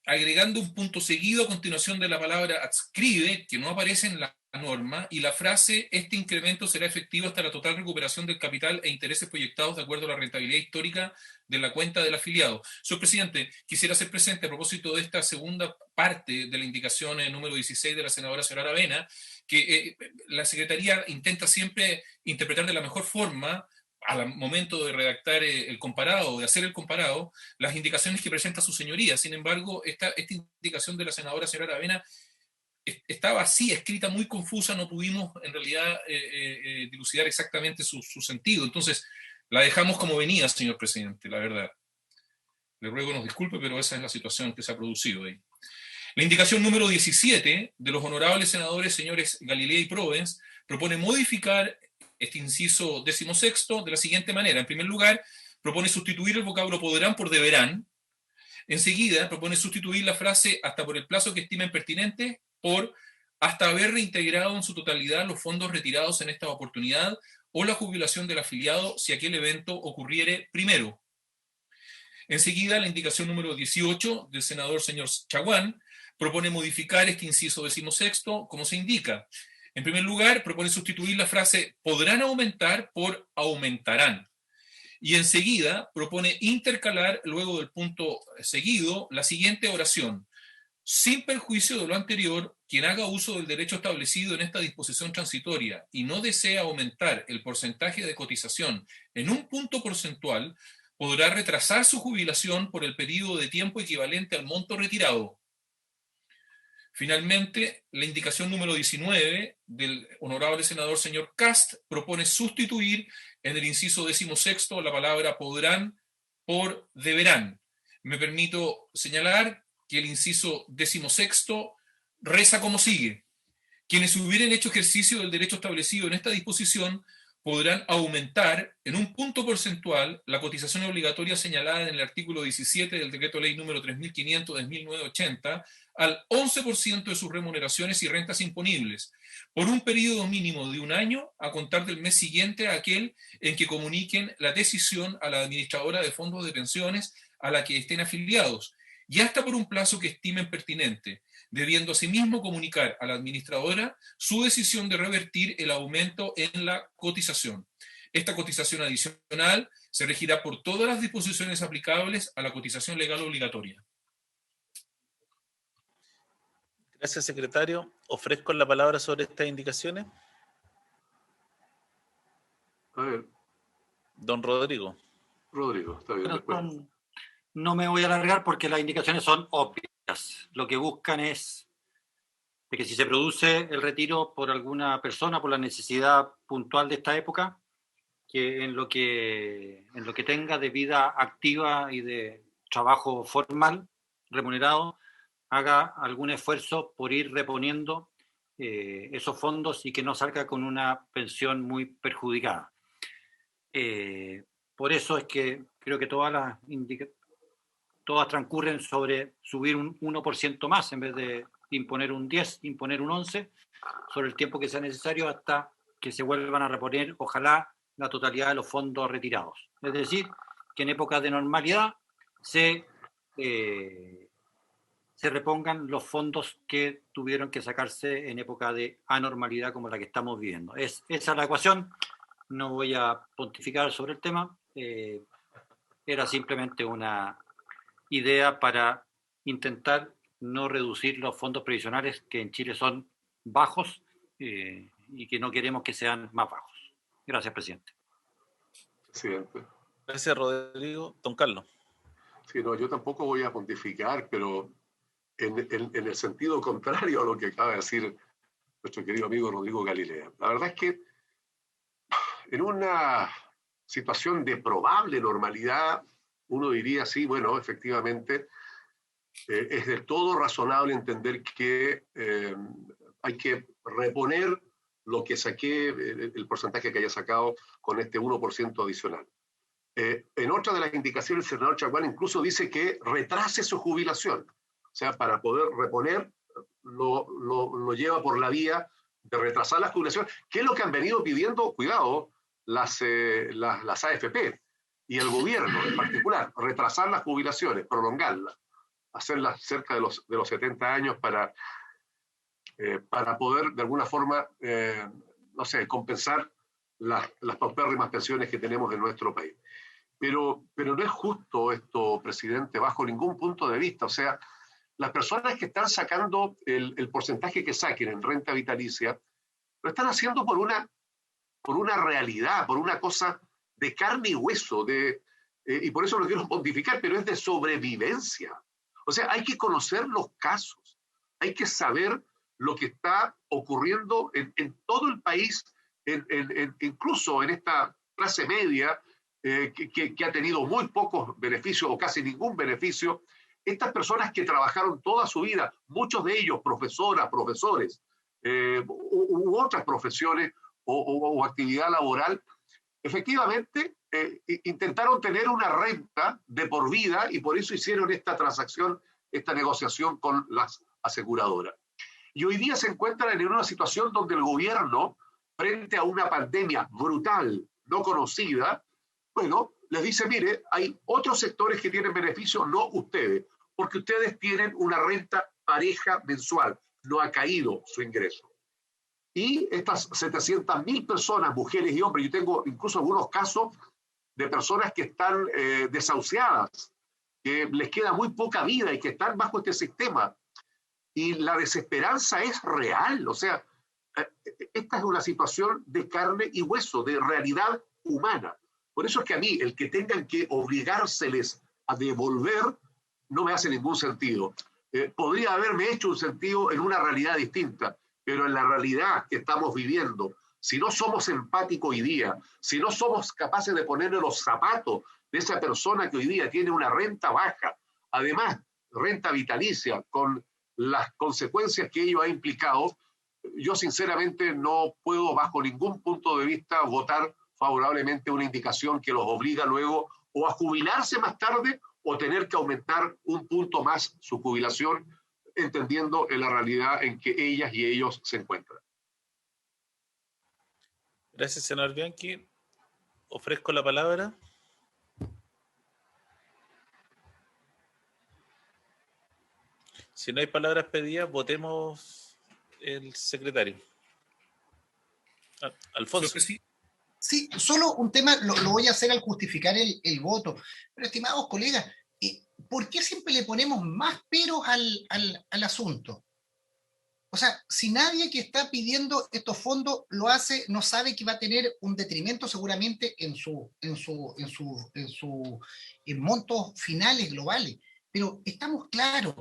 agregando un punto seguido a continuación de la palabra adscribe, que no aparece en la norma, y la frase, este incremento será efectivo hasta la total recuperación del capital e intereses proyectados de acuerdo a la rentabilidad histórica de la cuenta del afiliado. Señor presidente, quisiera hacer presente a propósito de esta segunda parte de la indicación número 16 de la senadora señora Aravena, que la Secretaría intenta siempre interpretar de la mejor forma al momento de redactar el comparado, de hacer el comparado, las indicaciones que presenta su señoría. Sin embargo, esta indicación de la senadora señora Aravena estaba así, escrita muy confusa, no pudimos en realidad dilucidar exactamente su sentido. Entonces, la dejamos como venía, señor presidente, la verdad. Le ruego nos disculpe, pero esa es la situación que se ha producido ahí. La indicación número 17 de los honorables senadores señores Galilea y Provence propone modificar este inciso 16º de la siguiente manera. En primer lugar, propone sustituir el vocablo podrán por deberán. Enseguida, propone sustituir la frase hasta por el plazo que estimen pertinente por hasta haber reintegrado en su totalidad los fondos retirados en esta oportunidad o la jubilación del afiliado si aquel evento ocurriere primero. Enseguida, la indicación número 18 del senador señor Chaguán propone modificar este inciso 16º como se indica. En primer lugar, propone sustituir la frase podrán aumentar por aumentarán. Y enseguida propone intercalar, luego del punto seguido, la siguiente oración. Sin perjuicio de lo anterior, quien haga uso del derecho establecido en esta disposición transitoria y no desea aumentar el porcentaje de cotización en un punto porcentual, podrá retrasar su jubilación por el periodo de tiempo equivalente al monto retirado. Finalmente, la indicación número 19 del honorable senador señor Cast propone sustituir en el inciso 16º la palabra podrán por deberán. Me permito señalar que el inciso 16º reza como sigue. Quienes hubieran hecho ejercicio del derecho establecido en esta disposición podrán aumentar en un punto porcentual la cotización obligatoria señalada en el artículo 17 del decreto ley número 3500 de 1980 al 11% de sus remuneraciones y rentas imponibles, por un periodo mínimo de un año a contar del mes siguiente a aquel en que comuniquen la decisión a la administradora de fondos de pensiones a la que estén afiliados, y hasta por un plazo que estimen pertinente, debiendo asimismo comunicar a la administradora su decisión de revertir el aumento en la cotización. Esta cotización adicional se regirá por todas las disposiciones aplicables a la cotización legal obligatoria. Gracias, secretario. Ofrezco la palabra sobre estas indicaciones. A ver. Don Rodrigo. Rodrigo, está bien. No me voy a alargar porque las indicaciones son obvias. Lo que buscan es de que si se produce el retiro por alguna persona, por la necesidad puntual de esta época, que en lo que tenga de vida activa y de trabajo formal, remunerado, haga algún esfuerzo por ir reponiendo esos fondos y que no salga con una pensión muy perjudicada. Por eso es que creo que todas transcurren sobre subir un 1% más en vez de imponer un 10, imponer un 11, sobre el tiempo que sea necesario hasta que se vuelvan a reponer, ojalá, la totalidad de los fondos retirados. Es decir, que en épocas de normalidad se repongan los fondos que tuvieron que sacarse en época de anormalidad como la que estamos viviendo. Esa es la ecuación. No voy a pontificar sobre el tema. Era simplemente una idea para intentar no reducir los fondos previsionales que en Chile son bajos y que no queremos que sean más bajos. Gracias, presidente. Presidente. Gracias, Rodrigo. Don Carlos. Sí, no, yo tampoco voy a pontificar, pero en el sentido contrario a lo que acaba de decir nuestro querido amigo Rodrigo Galilea. La verdad es que en una situación de probable normalidad, uno diría, sí, bueno, efectivamente, es del todo razonable entender que hay que reponer lo que saqué, el porcentaje que haya sacado con este 1% adicional. En otra de las indicaciones, el senador Chaguán incluso dice que retrase su jubilación. O sea, para poder reponer, lo lleva por la vía de retrasar la jubilación, que es lo que han venido pidiendo, cuidado, las AFP y el gobierno en particular, retrasar las jubilaciones, prolongarlas, hacerlas cerca de los 70 años para poder de alguna forma, no sé, compensar las paupérrimas pensiones que tenemos en nuestro país. Pero no es justo esto, presidente, bajo ningún punto de vista. O sea, las personas que están sacando el porcentaje que saquen en renta vitalicia, lo están haciendo por una realidad, por una cosa de carne y hueso, y por eso lo quiero pontificar, pero es de sobrevivencia. O sea, hay que conocer los casos, hay que saber lo que está ocurriendo en todo el país, incluso en esta clase media, que ha tenido muy pocos beneficios o casi ningún beneficio. Estas personas que trabajaron toda su vida, muchos de ellos profesoras, profesores, u otras profesiones o actividad laboral, efectivamente intentaron tener una renta de por vida y por eso hicieron esta transacción, esta negociación con las aseguradoras. Y hoy día se encuentran en una situación donde el gobierno, frente a una pandemia brutal, no conocida, bueno, les dice, mire, hay otros sectores que tienen beneficios, no ustedes, porque ustedes tienen una renta pareja mensual, no ha caído su ingreso. Y estas 700.000 personas, mujeres y hombres, yo tengo incluso algunos casos de personas que están desahuciadas, que les queda muy poca vida y que están bajo este sistema. Y la desesperanza es real, o sea, esta es una situación de carne y hueso, de realidad humana. Por eso es que a mí, el que tengan que obligárseles a devolver, no me hace ningún sentido. Podría haberme hecho un sentido en una realidad distinta, pero en la realidad que estamos viviendo, si no somos empáticos hoy día, si no somos capaces de ponerle los zapatos de esa persona que hoy día tiene una renta baja, además renta vitalicia, con las consecuencias que ello ha implicado, yo sinceramente no puedo bajo ningún punto de vista votar favorablemente una indicación que los obliga luego o a jubilarse más tarde o tener que aumentar un punto más su jubilación, entendiendo en la realidad en que ellas y ellos se encuentran. Gracias, senador Bianchi. Ofrezco la palabra. Si no hay palabras pedidas, votemos el secretario. Alfonso. Sí, solo un tema, lo voy a hacer al justificar el voto. Pero, estimados colegas, ¿por qué siempre le ponemos más peros al asunto? O sea, si nadie que está pidiendo estos fondos lo hace, no sabe que va a tener un detrimento seguramente en montos finales globales. Pero estamos claros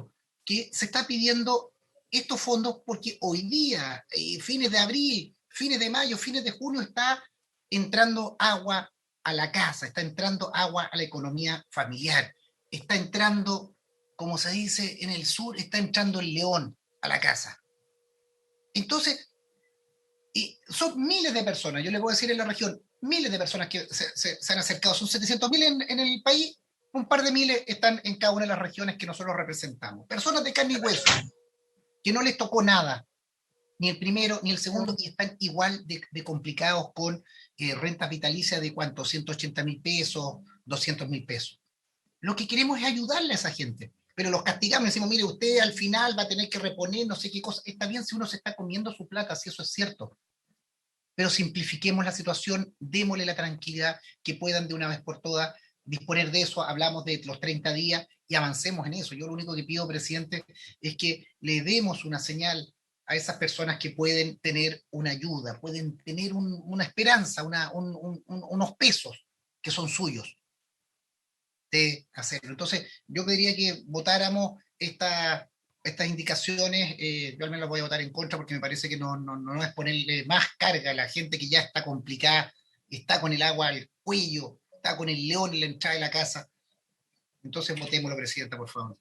que se está pidiendo estos fondos porque hoy día, fines de abril, fines de mayo, fines de junio, está entrando agua a la casa, está entrando agua a la economía familiar, está entrando, como se dice en el sur, está entrando el león a la casa. Entonces, son miles de personas, yo les voy a decir en la región, miles de personas que se han acercado, son 700.000 en el país, un par de miles están en cada una de las regiones que nosotros representamos. Personas de carne y hueso, que no les tocó nada, ni el primero ni el segundo, y están igual de complicados con rentas vitalicias de ¿cuánto? 180.000 pesos, 200.000 pesos. Lo que queremos es ayudarle a esa gente, pero los castigamos y decimos, mire, usted al final va a tener que reponer no sé qué cosa. Está bien si uno se está comiendo su plata, si eso es cierto, pero simplifiquemos la situación, démosle la tranquilidad, que puedan de una vez por todas disponer de eso. Hablamos de los 30 días y avancemos en eso. Yo lo único que pido, presidente, es que le demos una señal a esas personas que pueden tener una ayuda, pueden tener una esperanza, unos pesos que son suyos. de hacerlo. Entonces, yo pediría que votáramos estas indicaciones. Yo al menos voy a votar en contra porque me parece que no es ponerle más carga a la gente que ya está complicada, está con el agua al cuello, está con el león en la entrada de la casa. Entonces, votémoslo, Presidenta, por favor.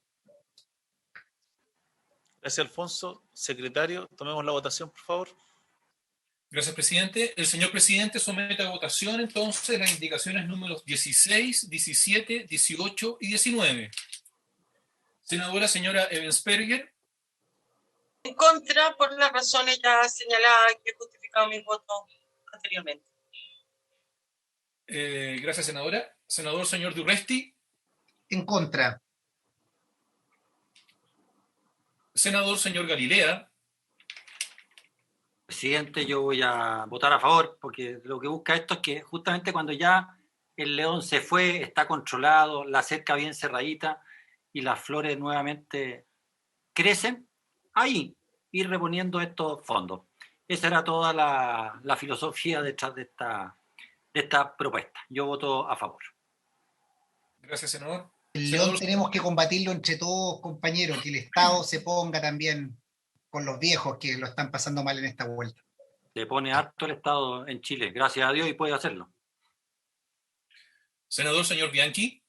Gracias, Alfonso. Secretario, tomemos la votación, por favor. Gracias, presidente. El señor presidente somete a votación entonces las indicaciones números 16, 17, 18 y 19. Senadora señora Ebensperger. En contra, por las razones ya señaladas que he justificado mi voto anteriormente. Gracias, senadora. Senador señor Durresti. En contra. Senador señor Galilea. Presidente, yo voy a votar a favor, porque lo que busca esto es que justamente cuando ya el león se fue, está controlado, la cerca bien cerradita y las flores nuevamente crecen, ahí ir reponiendo estos fondos. Esa era toda la filosofía detrás de esta propuesta. Yo voto a favor. Gracias, senador. El Senador, león tenemos que combatirlo entre todos, compañeros, que el Estado se ponga también con los viejos que lo están pasando mal en esta vuelta. Le pone harto el Estado en Chile, gracias a Dios, y puede hacerlo. senador señor Bianchi.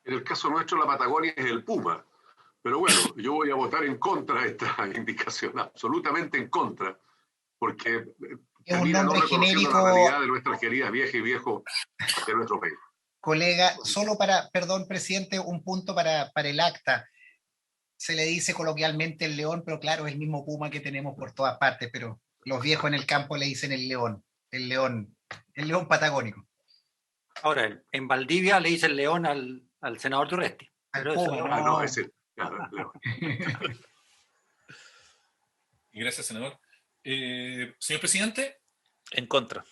En el caso nuestro, la Patagonia es el Puma. Pero bueno, yo voy a votar en contra de esta indicación, absolutamente en contra, porque Es un termina no nombre reconociendo genérico, la realidad de nuestras queridas viejas y viejos de nuestro país. colega, solo para, perdón, presidente, un punto para el acta. Se le dice coloquialmente el león, pero claro, es el mismo puma que tenemos por todas partes, pero los viejos en el campo le dicen el león patagónico. Ahora, en Valdivia le dice el león al senador Durresti. Al Pero puma, eso, ¿no? Ah, no, es el. Claro, Gracias, senador. Señor presidente. En contra.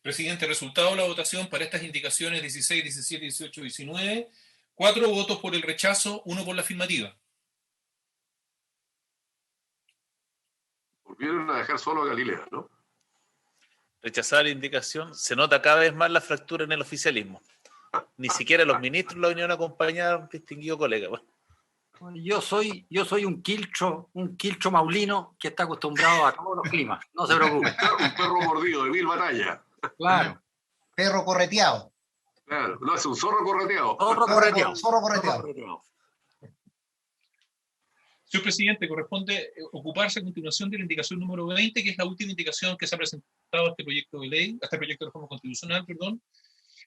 Presidente, resultado de la votación para estas indicaciones 16, 17, 18 y 19. 4 votos por el rechazo, 1 por la afirmativa. Volvieron a dejar solo a Galilea, ¿no? Rechazada la indicación, se nota cada vez más la fractura en el oficialismo. Ni siquiera los ministros lo vinieron a acompañar, distinguido colega. Bueno. yo soy un quiltro maulino que está acostumbrado a todos los climas. No se preocupe. Un perro mordido de 1000 batallas. Claro. Perro correteado. Claro, no, es un zorro correteado. Zorro correteado. Señor presidente, corresponde ocuparse a continuación de la indicación número 20, que es la última indicación que se ha presentado a este proyecto de ley, a este proyecto de reforma constitucional, perdón.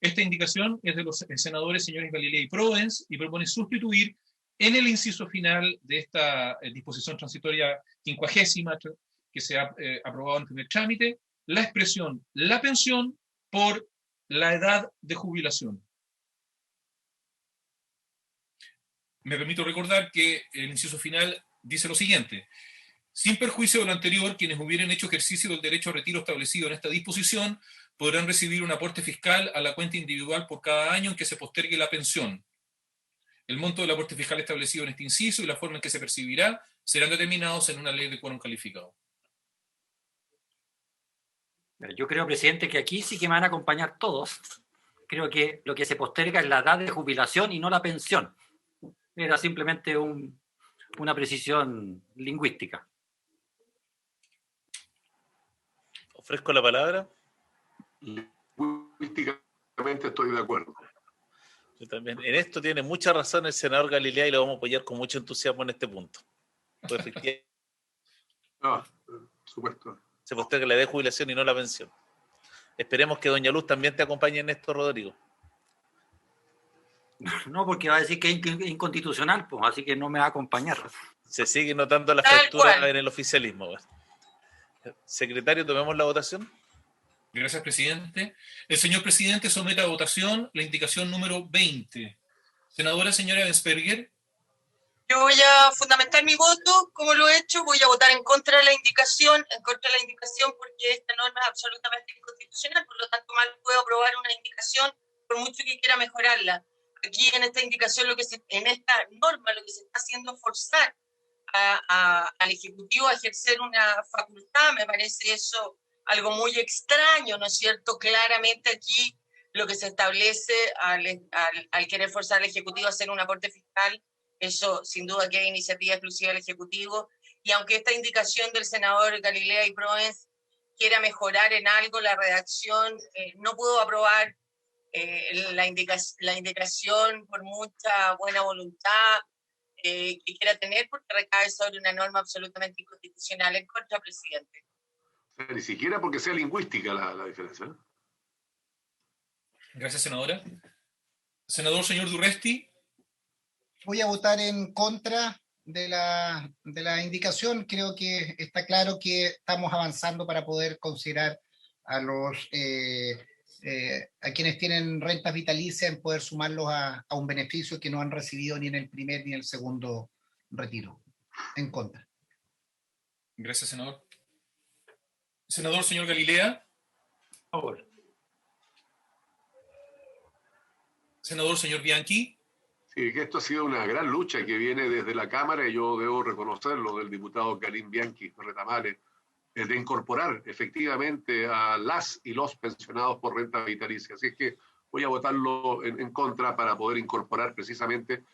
Esta indicación es de los senadores señores Galilea y Provence y propone sustituir en el inciso final de esta disposición transitoria 50ª que se ha aprobado en primer trámite, la expresión la pensión por la edad de jubilación. Me permito recordar que el inciso final dice lo siguiente: sin perjuicio de lo anterior, quienes hubieran hecho ejercicio del derecho a retiro establecido en esta disposición podrán recibir un aporte fiscal a la cuenta individual por cada año en que se postergue la pensión. El monto del aporte fiscal establecido en este inciso y la forma en que se percibirá serán determinados en una ley de quórum calificado. Yo creo, presidente, que aquí sí que me van a acompañar todos. Creo que lo que se posterga es la edad de jubilación y no la pensión. Era simplemente una precisión lingüística. Ofrezco la palabra. Lingüísticamente estoy de acuerdo. Yo también. En esto tiene mucha razón el senador Galilea y lo vamos a apoyar con mucho entusiasmo en este punto. Pues efectivamente, No, supuesto. se posterga la edad de jubilación y no la pensión. Esperemos que doña Luz también te acompañe en esto, Rodrigo. No, porque va a decir que es inconstitucional, pues, así que no me va a acompañar. Se sigue notando la Tal fractura cual. en el oficialismo. Secretario, tomemos la votación. Gracias, presidente. El señor presidente somete a votación la indicación número 20. Senadora señora Ebensperger. Yo voy a fundamentar mi voto, como lo he hecho, voy a votar en contra de la indicación, porque esta norma es absolutamente inconstitucional, por lo tanto mal puedo aprobar una indicación por mucho que quiera mejorarla. Aquí en esta indicación, en esta norma, lo que se está haciendo es forzar al Ejecutivo a ejercer una facultad. Me parece eso algo muy extraño, ¿no es cierto? Claramente aquí lo que se establece al querer forzar al Ejecutivo a hacer un aporte fiscal. Eso sin duda que es iniciativa exclusiva del Ejecutivo. Y aunque esta indicación del senador Galilea y Proens quiera mejorar en algo la redacción, no pudo aprobar la indicación por mucha buena voluntad que quiera tener, porque recae sobre una norma absolutamente inconstitucional en contra, presidente. O sea, ni siquiera porque sea lingüística la diferencia, ¿eh? Gracias, senadora. Senador señor Durresti. Voy a votar en contra de la indicación. Creo que está claro que estamos avanzando para poder considerar a a quienes tienen rentas vitalicias en poder sumarlos a un beneficio que no han recibido ni en el primer ni en el segundo retiro. En contra. Gracias, senador. Senador señor Galilea. Por favor. Senador señor Bianchi. Sí, que esto ha sido una gran lucha que viene desde la Cámara, y yo debo reconocerlo, del diputado Karim Bianchi Retamales, de incorporar efectivamente a las y los pensionados por renta vitalicia. Así es que voy a votarlo en contra para poder incorporar precisamente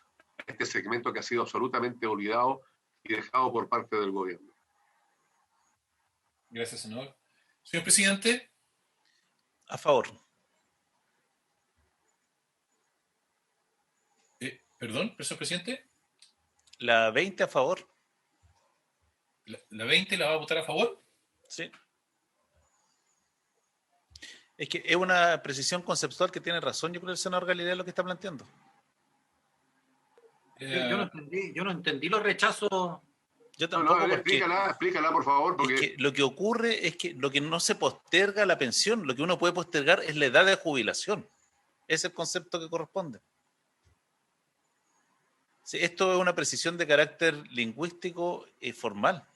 este segmento que ha sido absolutamente olvidado y dejado por parte del gobierno. Gracias, senador. Señor presidente. A favor. Perdón, señor presidente. La 20 a favor. ¿La 20 la va a votar a favor? Sí. Es que es una precisión conceptual que tiene razón, yo creo, el senador Galilea lo que está planteando. Yo no entendí los rechazos. Yo tampoco. No, explícala, por favor. Porque... Es que lo que ocurre es que lo que no se posterga la pensión, lo que uno puede postergar es la edad de jubilación. Ese es el concepto que corresponde. Sí, esto es una precisión de carácter lingüístico y formal.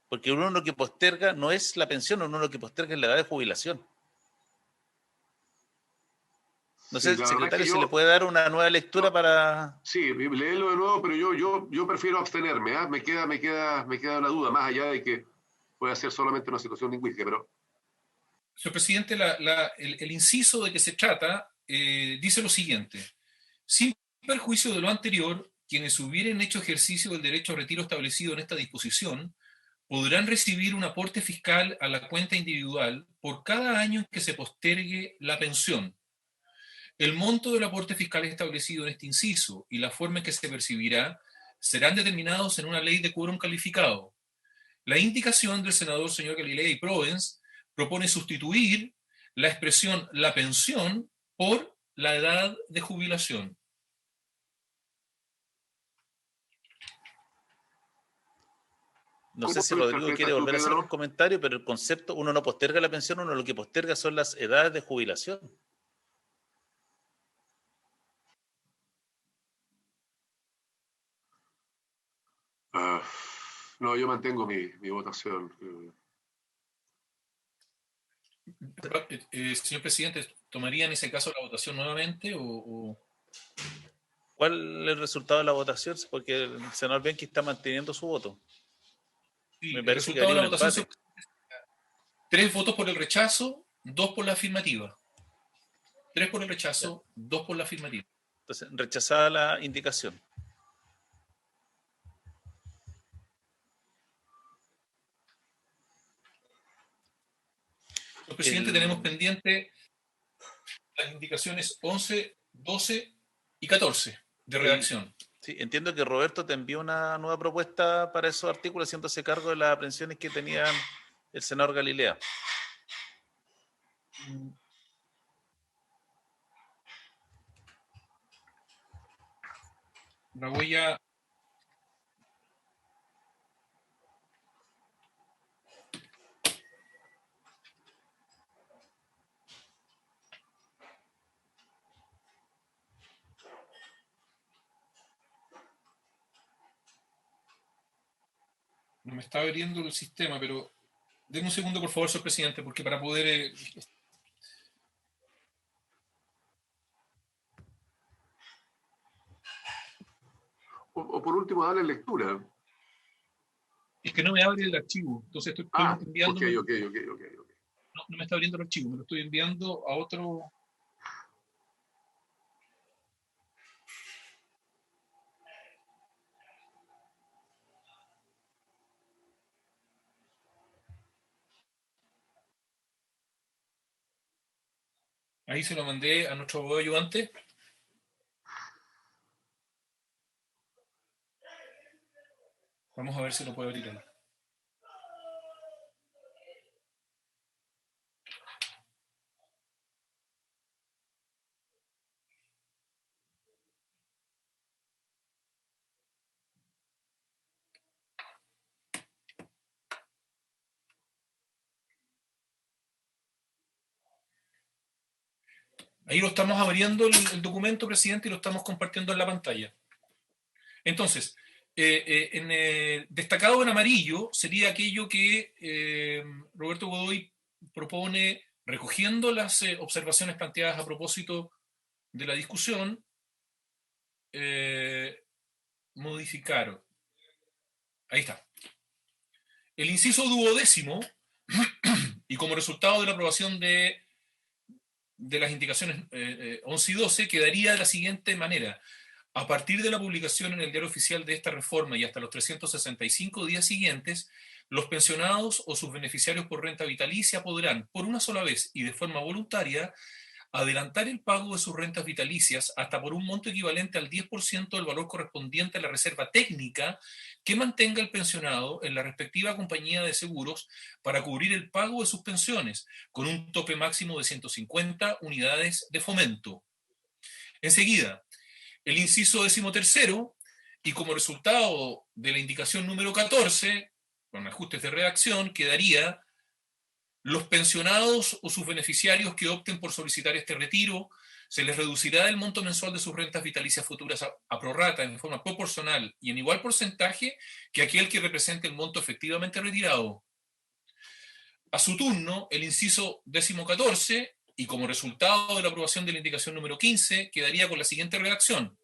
Porque uno lo que posterga no es la pensión, uno lo que posterga es la edad de jubilación. No sé, secretario, si le puede dar una nueva lectura para... Sí, léelo de nuevo, pero yo prefiero abstenerme, ¿eh? Me queda la duda, más allá de que pueda ser solamente una situación lingüística, pero... Señor presidente, el inciso de que se trata dice lo siguiente. Sin perjuicio de lo anterior, quienes hubieran hecho ejercicio del derecho a retiro establecido en esta disposición podrán recibir un aporte fiscal a la cuenta individual por cada año en que se postergue la pensión. El monto del aporte fiscal establecido en este inciso y la forma en que se percibirá serán determinados en una ley de quórum calificado. La indicación del senador señor Galilea y Proens propone sustituir la expresión la pensión por la edad de jubilación. No sé si Rodrigo quiere volver a hacer un comentario, pero el concepto, uno no posterga la pensión, uno lo que posterga son las edades de jubilación. No, yo mantengo mi votación. Señor presidente, ¿tomaría en ese caso la votación nuevamente o...? ¿Cuál es el resultado de la votación? Porque el senador Bianchi está manteniendo su voto. Sí, me parece que de la un votación empate. 3 votos por el rechazo, 2 por la afirmativa. 3 por el rechazo, 2 por la afirmativa. Entonces, rechazada la indicación. Señor presidente, tenemos pendiente las indicaciones 11, 12 y 14 de redacción. Sí, entiendo que Roberto te envió una nueva propuesta para esos artículos, haciéndose cargo de las aprensiones que tenía el senador Galilea. La voy a... No me está abriendo el sistema, pero denme un segundo, por favor, señor presidente, porque para poder... O por último, darle lectura. Es que no me abre el archivo, entonces estoy enviando... Ok. No me está abriendo el archivo, me lo estoy enviando a otro... Ahí se lo mandé a nuestro abogado ayudante. Vamos a ver si lo puedo tirar. Ahí lo estamos abriendo el documento, presidente, y lo estamos compartiendo en la pantalla. Entonces, destacado en amarillo sería aquello que Roberto Godoy propone, recogiendo las observaciones planteadas a propósito de la discusión, modificar. Ahí está. El inciso 12º, y como resultado de la aprobación de las indicaciones 11 y 12, quedaría de la siguiente manera. A partir de la publicación en el Diario Oficial de esta reforma y hasta los 365 días siguientes, los pensionados o sus beneficiarios por renta vitalicia podrán, por una sola vez y de forma voluntaria, adelantar el pago de sus rentas vitalicias hasta por un monto equivalente al 10% del valor correspondiente a la reserva técnica que mantenga el pensionado en la respectiva compañía de seguros para cubrir el pago de sus pensiones, con un tope máximo de 150 unidades de fomento. Enseguida, el inciso 13º, y como resultado de la indicación número 14, con ajustes de redacción, quedaría: los pensionados o sus beneficiarios que opten por solicitar este retiro, se les reducirá el monto mensual de sus rentas vitalicias futuras a prorrata en forma proporcional y en igual porcentaje que aquel que represente el monto efectivamente retirado. A su turno, el inciso 14, y como resultado de la aprobación de la indicación número 15, quedaría con la siguiente redacción: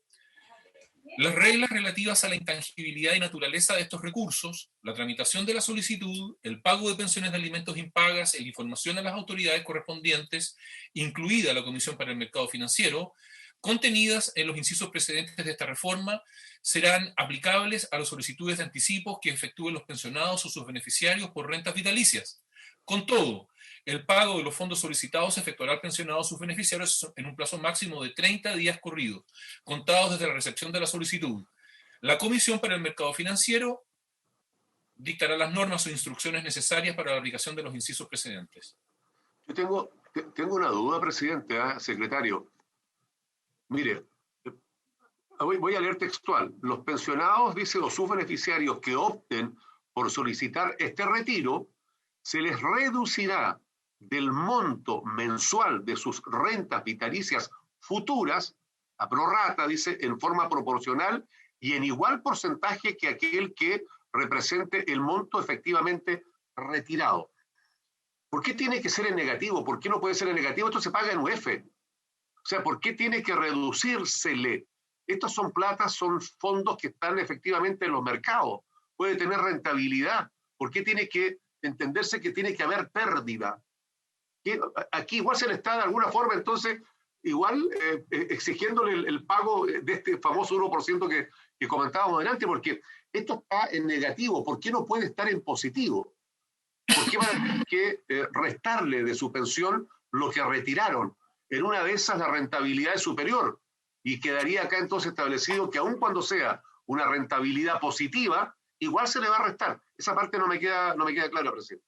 las reglas relativas a la intangibilidad y naturaleza de estos recursos, la tramitación de la solicitud, el pago de pensiones de alimentos impagas e información a las autoridades correspondientes, incluida la Comisión para el Mercado Financiero, contenidas en los incisos precedentes de esta reforma, serán aplicables a las solicitudes de anticipos que efectúen los pensionados o sus beneficiarios por rentas vitalicias. Con todo, el pago de los fondos solicitados se efectuará al pensionado o sus beneficiarios en un plazo máximo de 30 días corridos, contados desde la recepción de la solicitud. La Comisión para el Mercado Financiero dictará las normas o instrucciones necesarias para la aplicación de los incisos precedentes. Yo tengo una duda, presidente, secretario. Mire, voy a leer textual. Los pensionados, dice, o sus beneficiarios que opten por solicitar este retiro, se les reducirá del monto mensual de sus rentas vitalicias futuras, a prorrata, dice, en forma proporcional y en igual porcentaje que aquel que represente el monto efectivamente retirado. ¿Por qué tiene que ser en negativo? ¿Por qué no puede ser en negativo? Esto se paga en UF. O sea, ¿por qué tiene que reducírsele? Estos son platas, son fondos que están efectivamente en los mercados. Puede tener rentabilidad. ¿Por qué tiene que entenderse que tiene que haber pérdida? Aquí igual se le está de alguna forma, entonces, igual exigiéndole el pago de este famoso 1% que comentábamos delante, porque esto está en negativo. ¿Por qué no puede estar en positivo? ¿Por qué van a tener que restarle de su pensión lo que retiraron? En una de esas la rentabilidad es superior y quedaría acá entonces establecido que aun cuando sea una rentabilidad positiva, igual se le va a restar. Esa parte no me queda clara, presidente.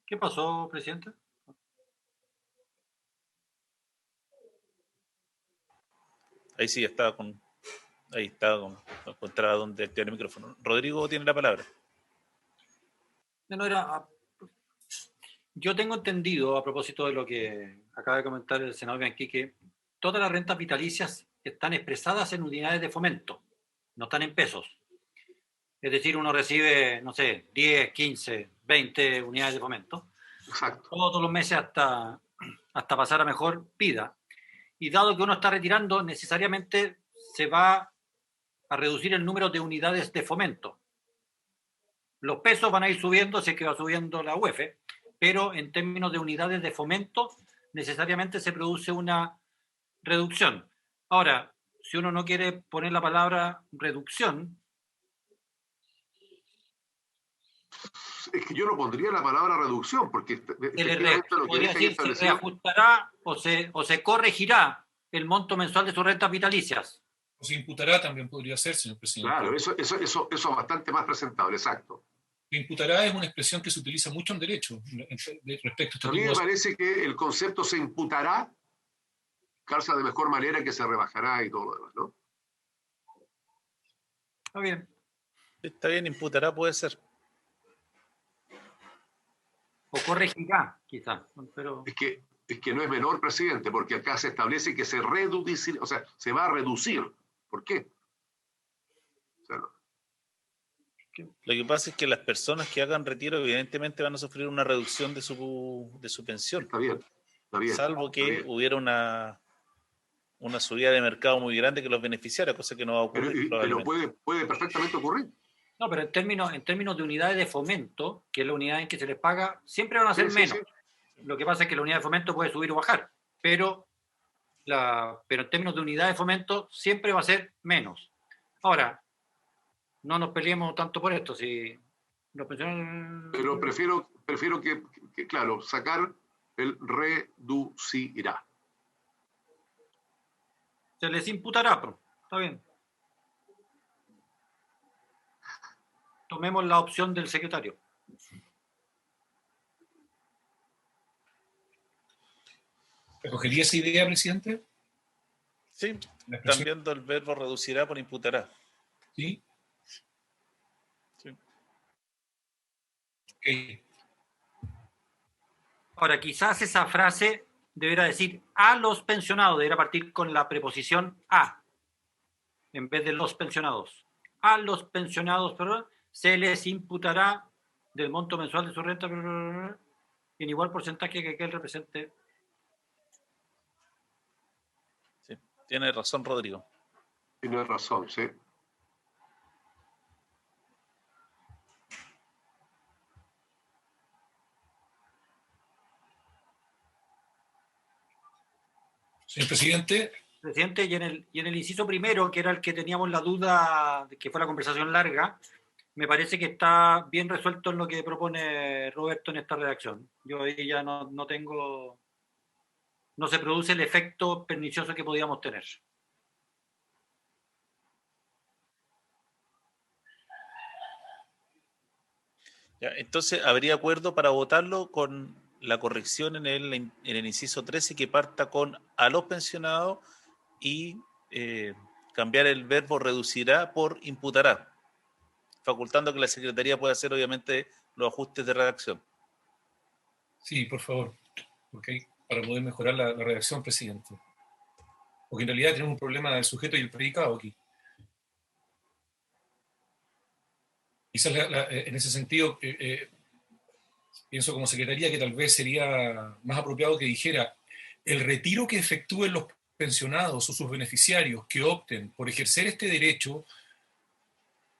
¿Qué pasó, presidente? Ahí sí, estaba con... Ahí estaba con... encontraba donde tiene el micrófono. Rodrigo tiene la palabra. Yo tengo entendido, a propósito de lo que acaba de comentar el senador Bianchi, que todas las rentas vitalicias están expresadas en unidades de fomento, no están en pesos. Es decir, uno recibe, no sé, 10, 15, 20 unidades de fomento. Exacto. Todos los meses hasta hasta pasar a mejor pida. Y dado que uno está retirando, necesariamente se va a reducir el número de unidades de fomento. Los pesos van a ir subiendo, si es que va subiendo la UEF, pero en términos de unidades de fomento, necesariamente se produce una reducción. Ahora, si uno no quiere poner la palabra reducción... Es que yo no pondría la palabra reducción, porque efectivamente lo que dice se reajustará o se corregirá el monto mensual de sus rentas vitalicias. O se imputará también podría ser, señor presidente. Claro, eso es bastante más presentable, exacto. Imputará es una expresión que se utiliza mucho en derecho respecto a A mí me parece que el concepto se imputará calza de mejor manera que se rebajará y todo lo demás, ¿no? Está bien. Está bien, imputará puede ser. O corregirá, quizás. Pero... Es que no es menor, presidente, porque acá se establece que se reducirá, o sea, se va a reducir. ¿Por qué? O sea, no. Lo que pasa es que las personas que hagan retiro evidentemente van a sufrir una reducción de su pensión. Está bien. Salvo que hubiera una subida de mercado muy grande que los beneficiara, cosa que no va a ocurrir. Pero puede perfectamente ocurrir. No, pero en términos de unidades de fomento, que es la unidad en que se les paga, siempre van a ser menos. Sí. Lo que pasa es que la unidad de fomento puede subir o bajar, pero en términos de unidad de fomento siempre va a ser menos. Ahora, no nos peleemos tanto por esto. Si los pensionados... Pero prefiero que, claro, sacar el reducirá. Se les imputará, pero está bien. Tomemos la opción del secretario. ¿Recogería esa idea, presidente? Sí, cambiando el verbo reducirá por imputará. ¿Sí? Sí. Okay. Ahora, quizás esa frase deberá decir a los pensionados, deberá partir con la preposición a, en vez de los pensionados. A los pensionados, perdón, se les imputará del monto mensual de su renta en igual porcentaje que aquel represente. Sí, tiene razón, Rodrigo. Tiene razón, sí. Señor presidente. Presidente, y en el inciso primero, que era el que teníamos la duda, que fue la conversación larga, me parece que está bien resuelto en lo que propone Roberto en esta redacción. Yo ahí ya no tengo... No se produce el efecto pernicioso que podíamos tener. Ya, entonces, ¿habría acuerdo para votarlo con la corrección en el inciso 13 que parta con a los pensionados y cambiar el verbo reducirá por imputará, facultando que la Secretaría pueda hacer obviamente los ajustes de redacción? Sí, por favor, okay, para poder mejorar la redacción, presidente. Porque en realidad tenemos un problema del sujeto y el predicado aquí. Quizás en ese sentido, pienso como secretaría que tal vez sería más apropiado que dijera el retiro que efectúen los pensionados o sus beneficiarios que opten por ejercer este derecho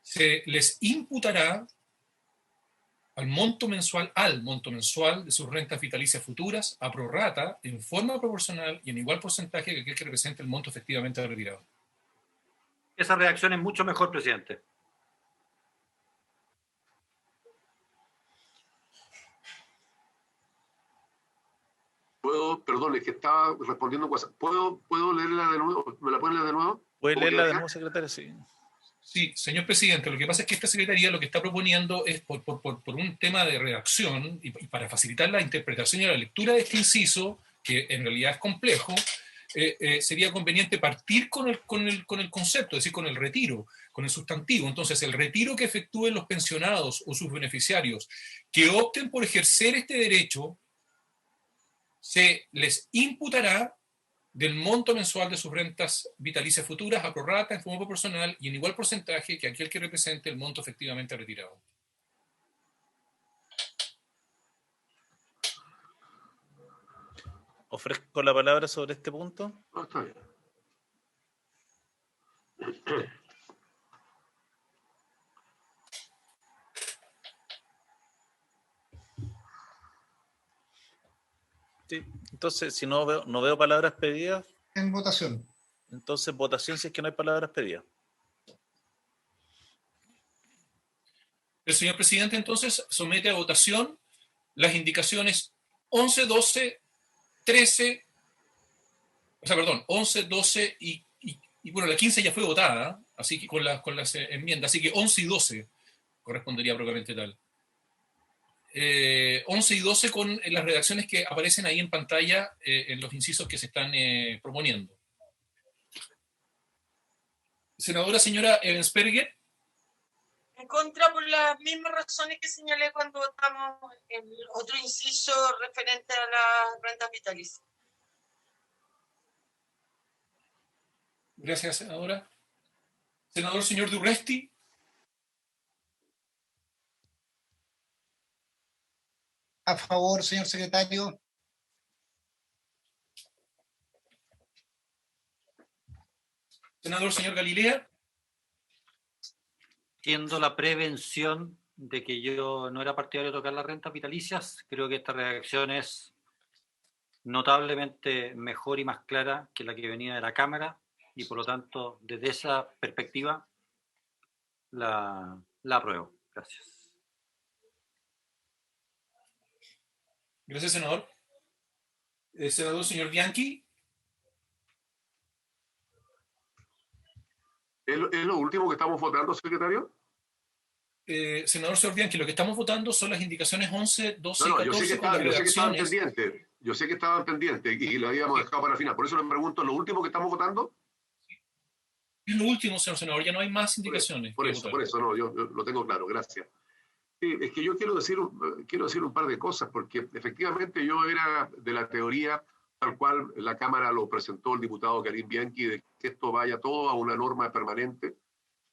se les imputará al monto mensual de sus rentas vitalicias futuras a prorrata en forma proporcional y en igual porcentaje que aquel que represente el monto efectivamente retirado. Esa redacción es mucho mejor, presidente. Perdón, es que estaba respondiendo cosas. ¿Puedo leerla de nuevo? ¿Me la pueden leer de nuevo? ¿Puede leerla de nuevo, secretario? Sí. Sí, señor presidente, lo que pasa es que esta secretaría lo que está proponiendo es, por un tema de redacción y para facilitar la interpretación y la lectura de este inciso, que en realidad es complejo, sería conveniente partir con el concepto, es decir, con el retiro, con el sustantivo. Entonces, el retiro que efectúen los pensionados o sus beneficiarios que opten por ejercer este derecho se les imputará del monto mensual de sus rentas vitalicias futuras a prorrata en forma proporcional y en igual porcentaje que aquel que represente el monto efectivamente retirado. ofrezco la palabra sobre este punto. No, está bien. Sí. Entonces, si no veo palabras pedidas, En votación. entonces votación si es que no hay palabras pedidas. El señor presidente entonces somete a votación las indicaciones 11, 12, 13, o sea, perdón, 11, 12 y bueno, la 15 ya fue votada, así que con las enmiendas, así que 11 y 12 correspondería propiamente tal. 11 y 12 con las redacciones que aparecen ahí en pantalla en los incisos que se están proponiendo. Senadora señora Ebensperger. En contra por las mismas razones que señalé cuando votamos el otro inciso referente a las rentas vitalicias. Gracias, senadora. Senador señor Durresti. A favor, señor secretario. Senador señor Galilea. Siendo la prevención de que yo no era partidario de tocar las rentas vitalicias, creo que esta redacción es notablemente mejor y más clara que la que venía de la Cámara y por lo tanto desde esa perspectiva la apruebo. Gracias. Gracias, senador. Senador señor Bianchi. ¿Es lo último que estamos votando, secretario? Senador señor Bianchi, lo que estamos votando son las indicaciones 11, 12 No, y yo sé 14 con las yo sé que estaban redacciones. pendientes. Yo sé que estaban pendientes y lo habíamos dejado para el final. Por eso le pregunto, ¿lo último que estamos votando? Es lo último, señor senador, ya no hay más indicaciones. Por eso, no, yo lo tengo claro, gracias. Sí, es que yo quiero decir un par de cosas, porque efectivamente yo era de la teoría, tal cual la Cámara lo presentó el diputado Karim Bianchi, de que esto vaya todo a una norma permanente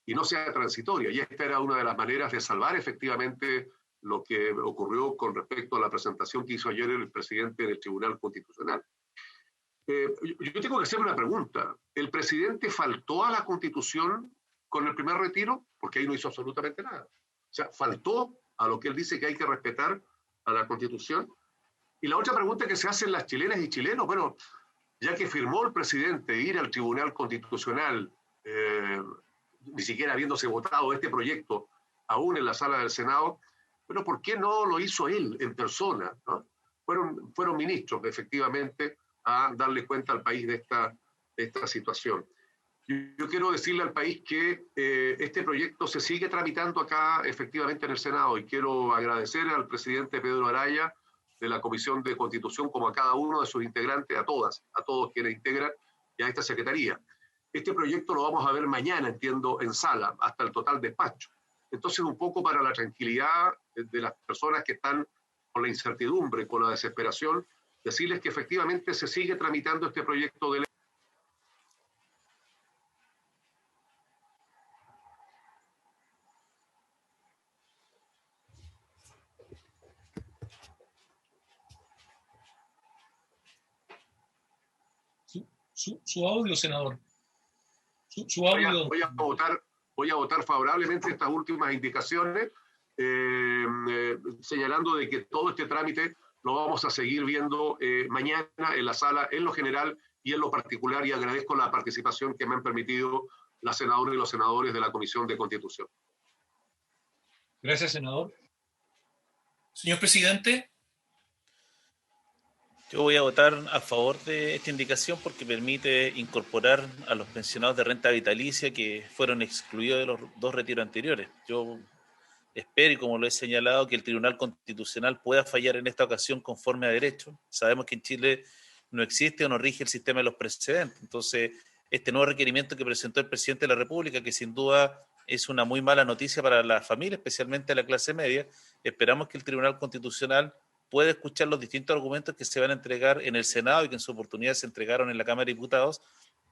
y no sea transitoria. Y esta era una de las maneras de salvar efectivamente lo que ocurrió con respecto a la presentación que hizo ayer el presidente del Tribunal Constitucional. Yo tengo que hacer una pregunta. ¿El presidente faltó a la Constitución con el primer retiro? Porque ahí no hizo absolutamente nada. O sea, faltó a lo que él dice que hay que respetar a la Constitución. Y la otra pregunta que se hacen las chilenas y chilenos, bueno, ya que firmó el presidente ir al Tribunal Constitucional, ni siquiera habiéndose votado este proyecto aún en la sala del Senado, pero ¿por qué no lo hizo él en persona, ¿no? Fueron ministros, efectivamente, a darle cuenta al país de esta situación. Yo quiero decirle al país que este proyecto se sigue tramitando acá efectivamente en el Senado y quiero agradecer al presidente Pedro Araya de la Comisión de Constitución como a cada uno de sus integrantes, a todos quienes integran y a esta Secretaría. Este proyecto lo vamos a ver mañana, entiendo, en sala, hasta el total despacho. Entonces, un poco para la tranquilidad de las personas que están con la incertidumbre, con la desesperación, decirles que efectivamente se sigue tramitando este proyecto de ley. Su audio, senador. Su audio. Voy a votar favorablemente estas últimas indicaciones, señalando de que todo este trámite lo vamos a seguir viendo mañana en la sala, en lo general y en lo particular, y agradezco la participación que me han permitido las senadoras y los senadores de la Comisión de Constitución. Gracias, senador. Señor presidente. Yo voy a votar a favor de esta indicación porque permite incorporar a los pensionados de renta vitalicia que fueron excluidos de los dos retiros anteriores. Yo espero, y como lo he señalado, que el Tribunal Constitucional pueda fallar en esta ocasión conforme a derecho. Sabemos que en Chile no existe o no rige el sistema de los precedentes. Entonces, este nuevo requerimiento que presentó el presidente de la República, que sin duda es una muy mala noticia para la familia, especialmente la clase media, esperamos que el Tribunal Constitucional puede escuchar los distintos argumentos que se van a entregar en el Senado y que en su oportunidad se entregaron en la Cámara de Diputados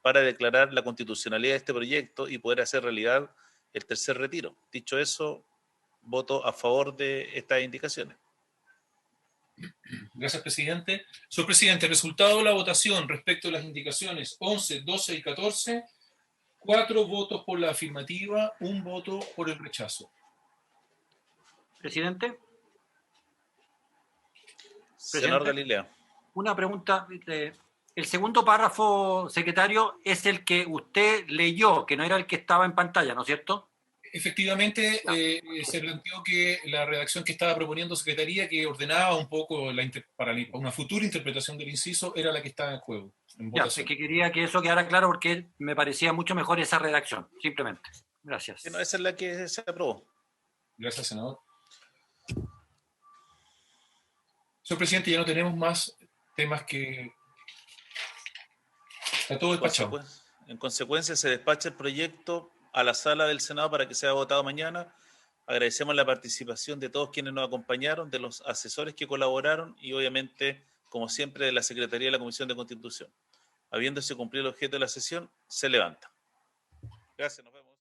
para declarar la constitucionalidad de este proyecto y poder hacer realidad el tercer retiro. Dicho eso, voto a favor de estas indicaciones. Gracias, presidente. Señor presidente, el resultado de la votación respecto a las indicaciones 11, 12 y 14, 4 votos por la afirmativa, 1 voto por el rechazo. Presidente. Senador Galilea. Una pregunta. El segundo párrafo, secretario, es el que usted leyó, que no era el que estaba en pantalla, ¿no es cierto? Efectivamente, se planteó que la redacción que estaba proponiendo Secretaría, que ordenaba un poco para una futura interpretación del inciso, era la que estaba en juego. Ya, es que quería que eso quedara claro porque me parecía mucho mejor esa redacción, simplemente. Gracias. No, esa es la que se aprobó. Gracias, senador. Señor presidente, ya no tenemos más temas que... Está todo despachado. En consecuencia, se despacha el proyecto a la sala del Senado para que sea votado mañana. Agradecemos la participación de todos quienes nos acompañaron, de los asesores que colaboraron y obviamente, como siempre, de la Secretaría de la Comisión de Constitución. Habiéndose cumplido el objeto de la sesión, se levanta. Gracias, nos vemos.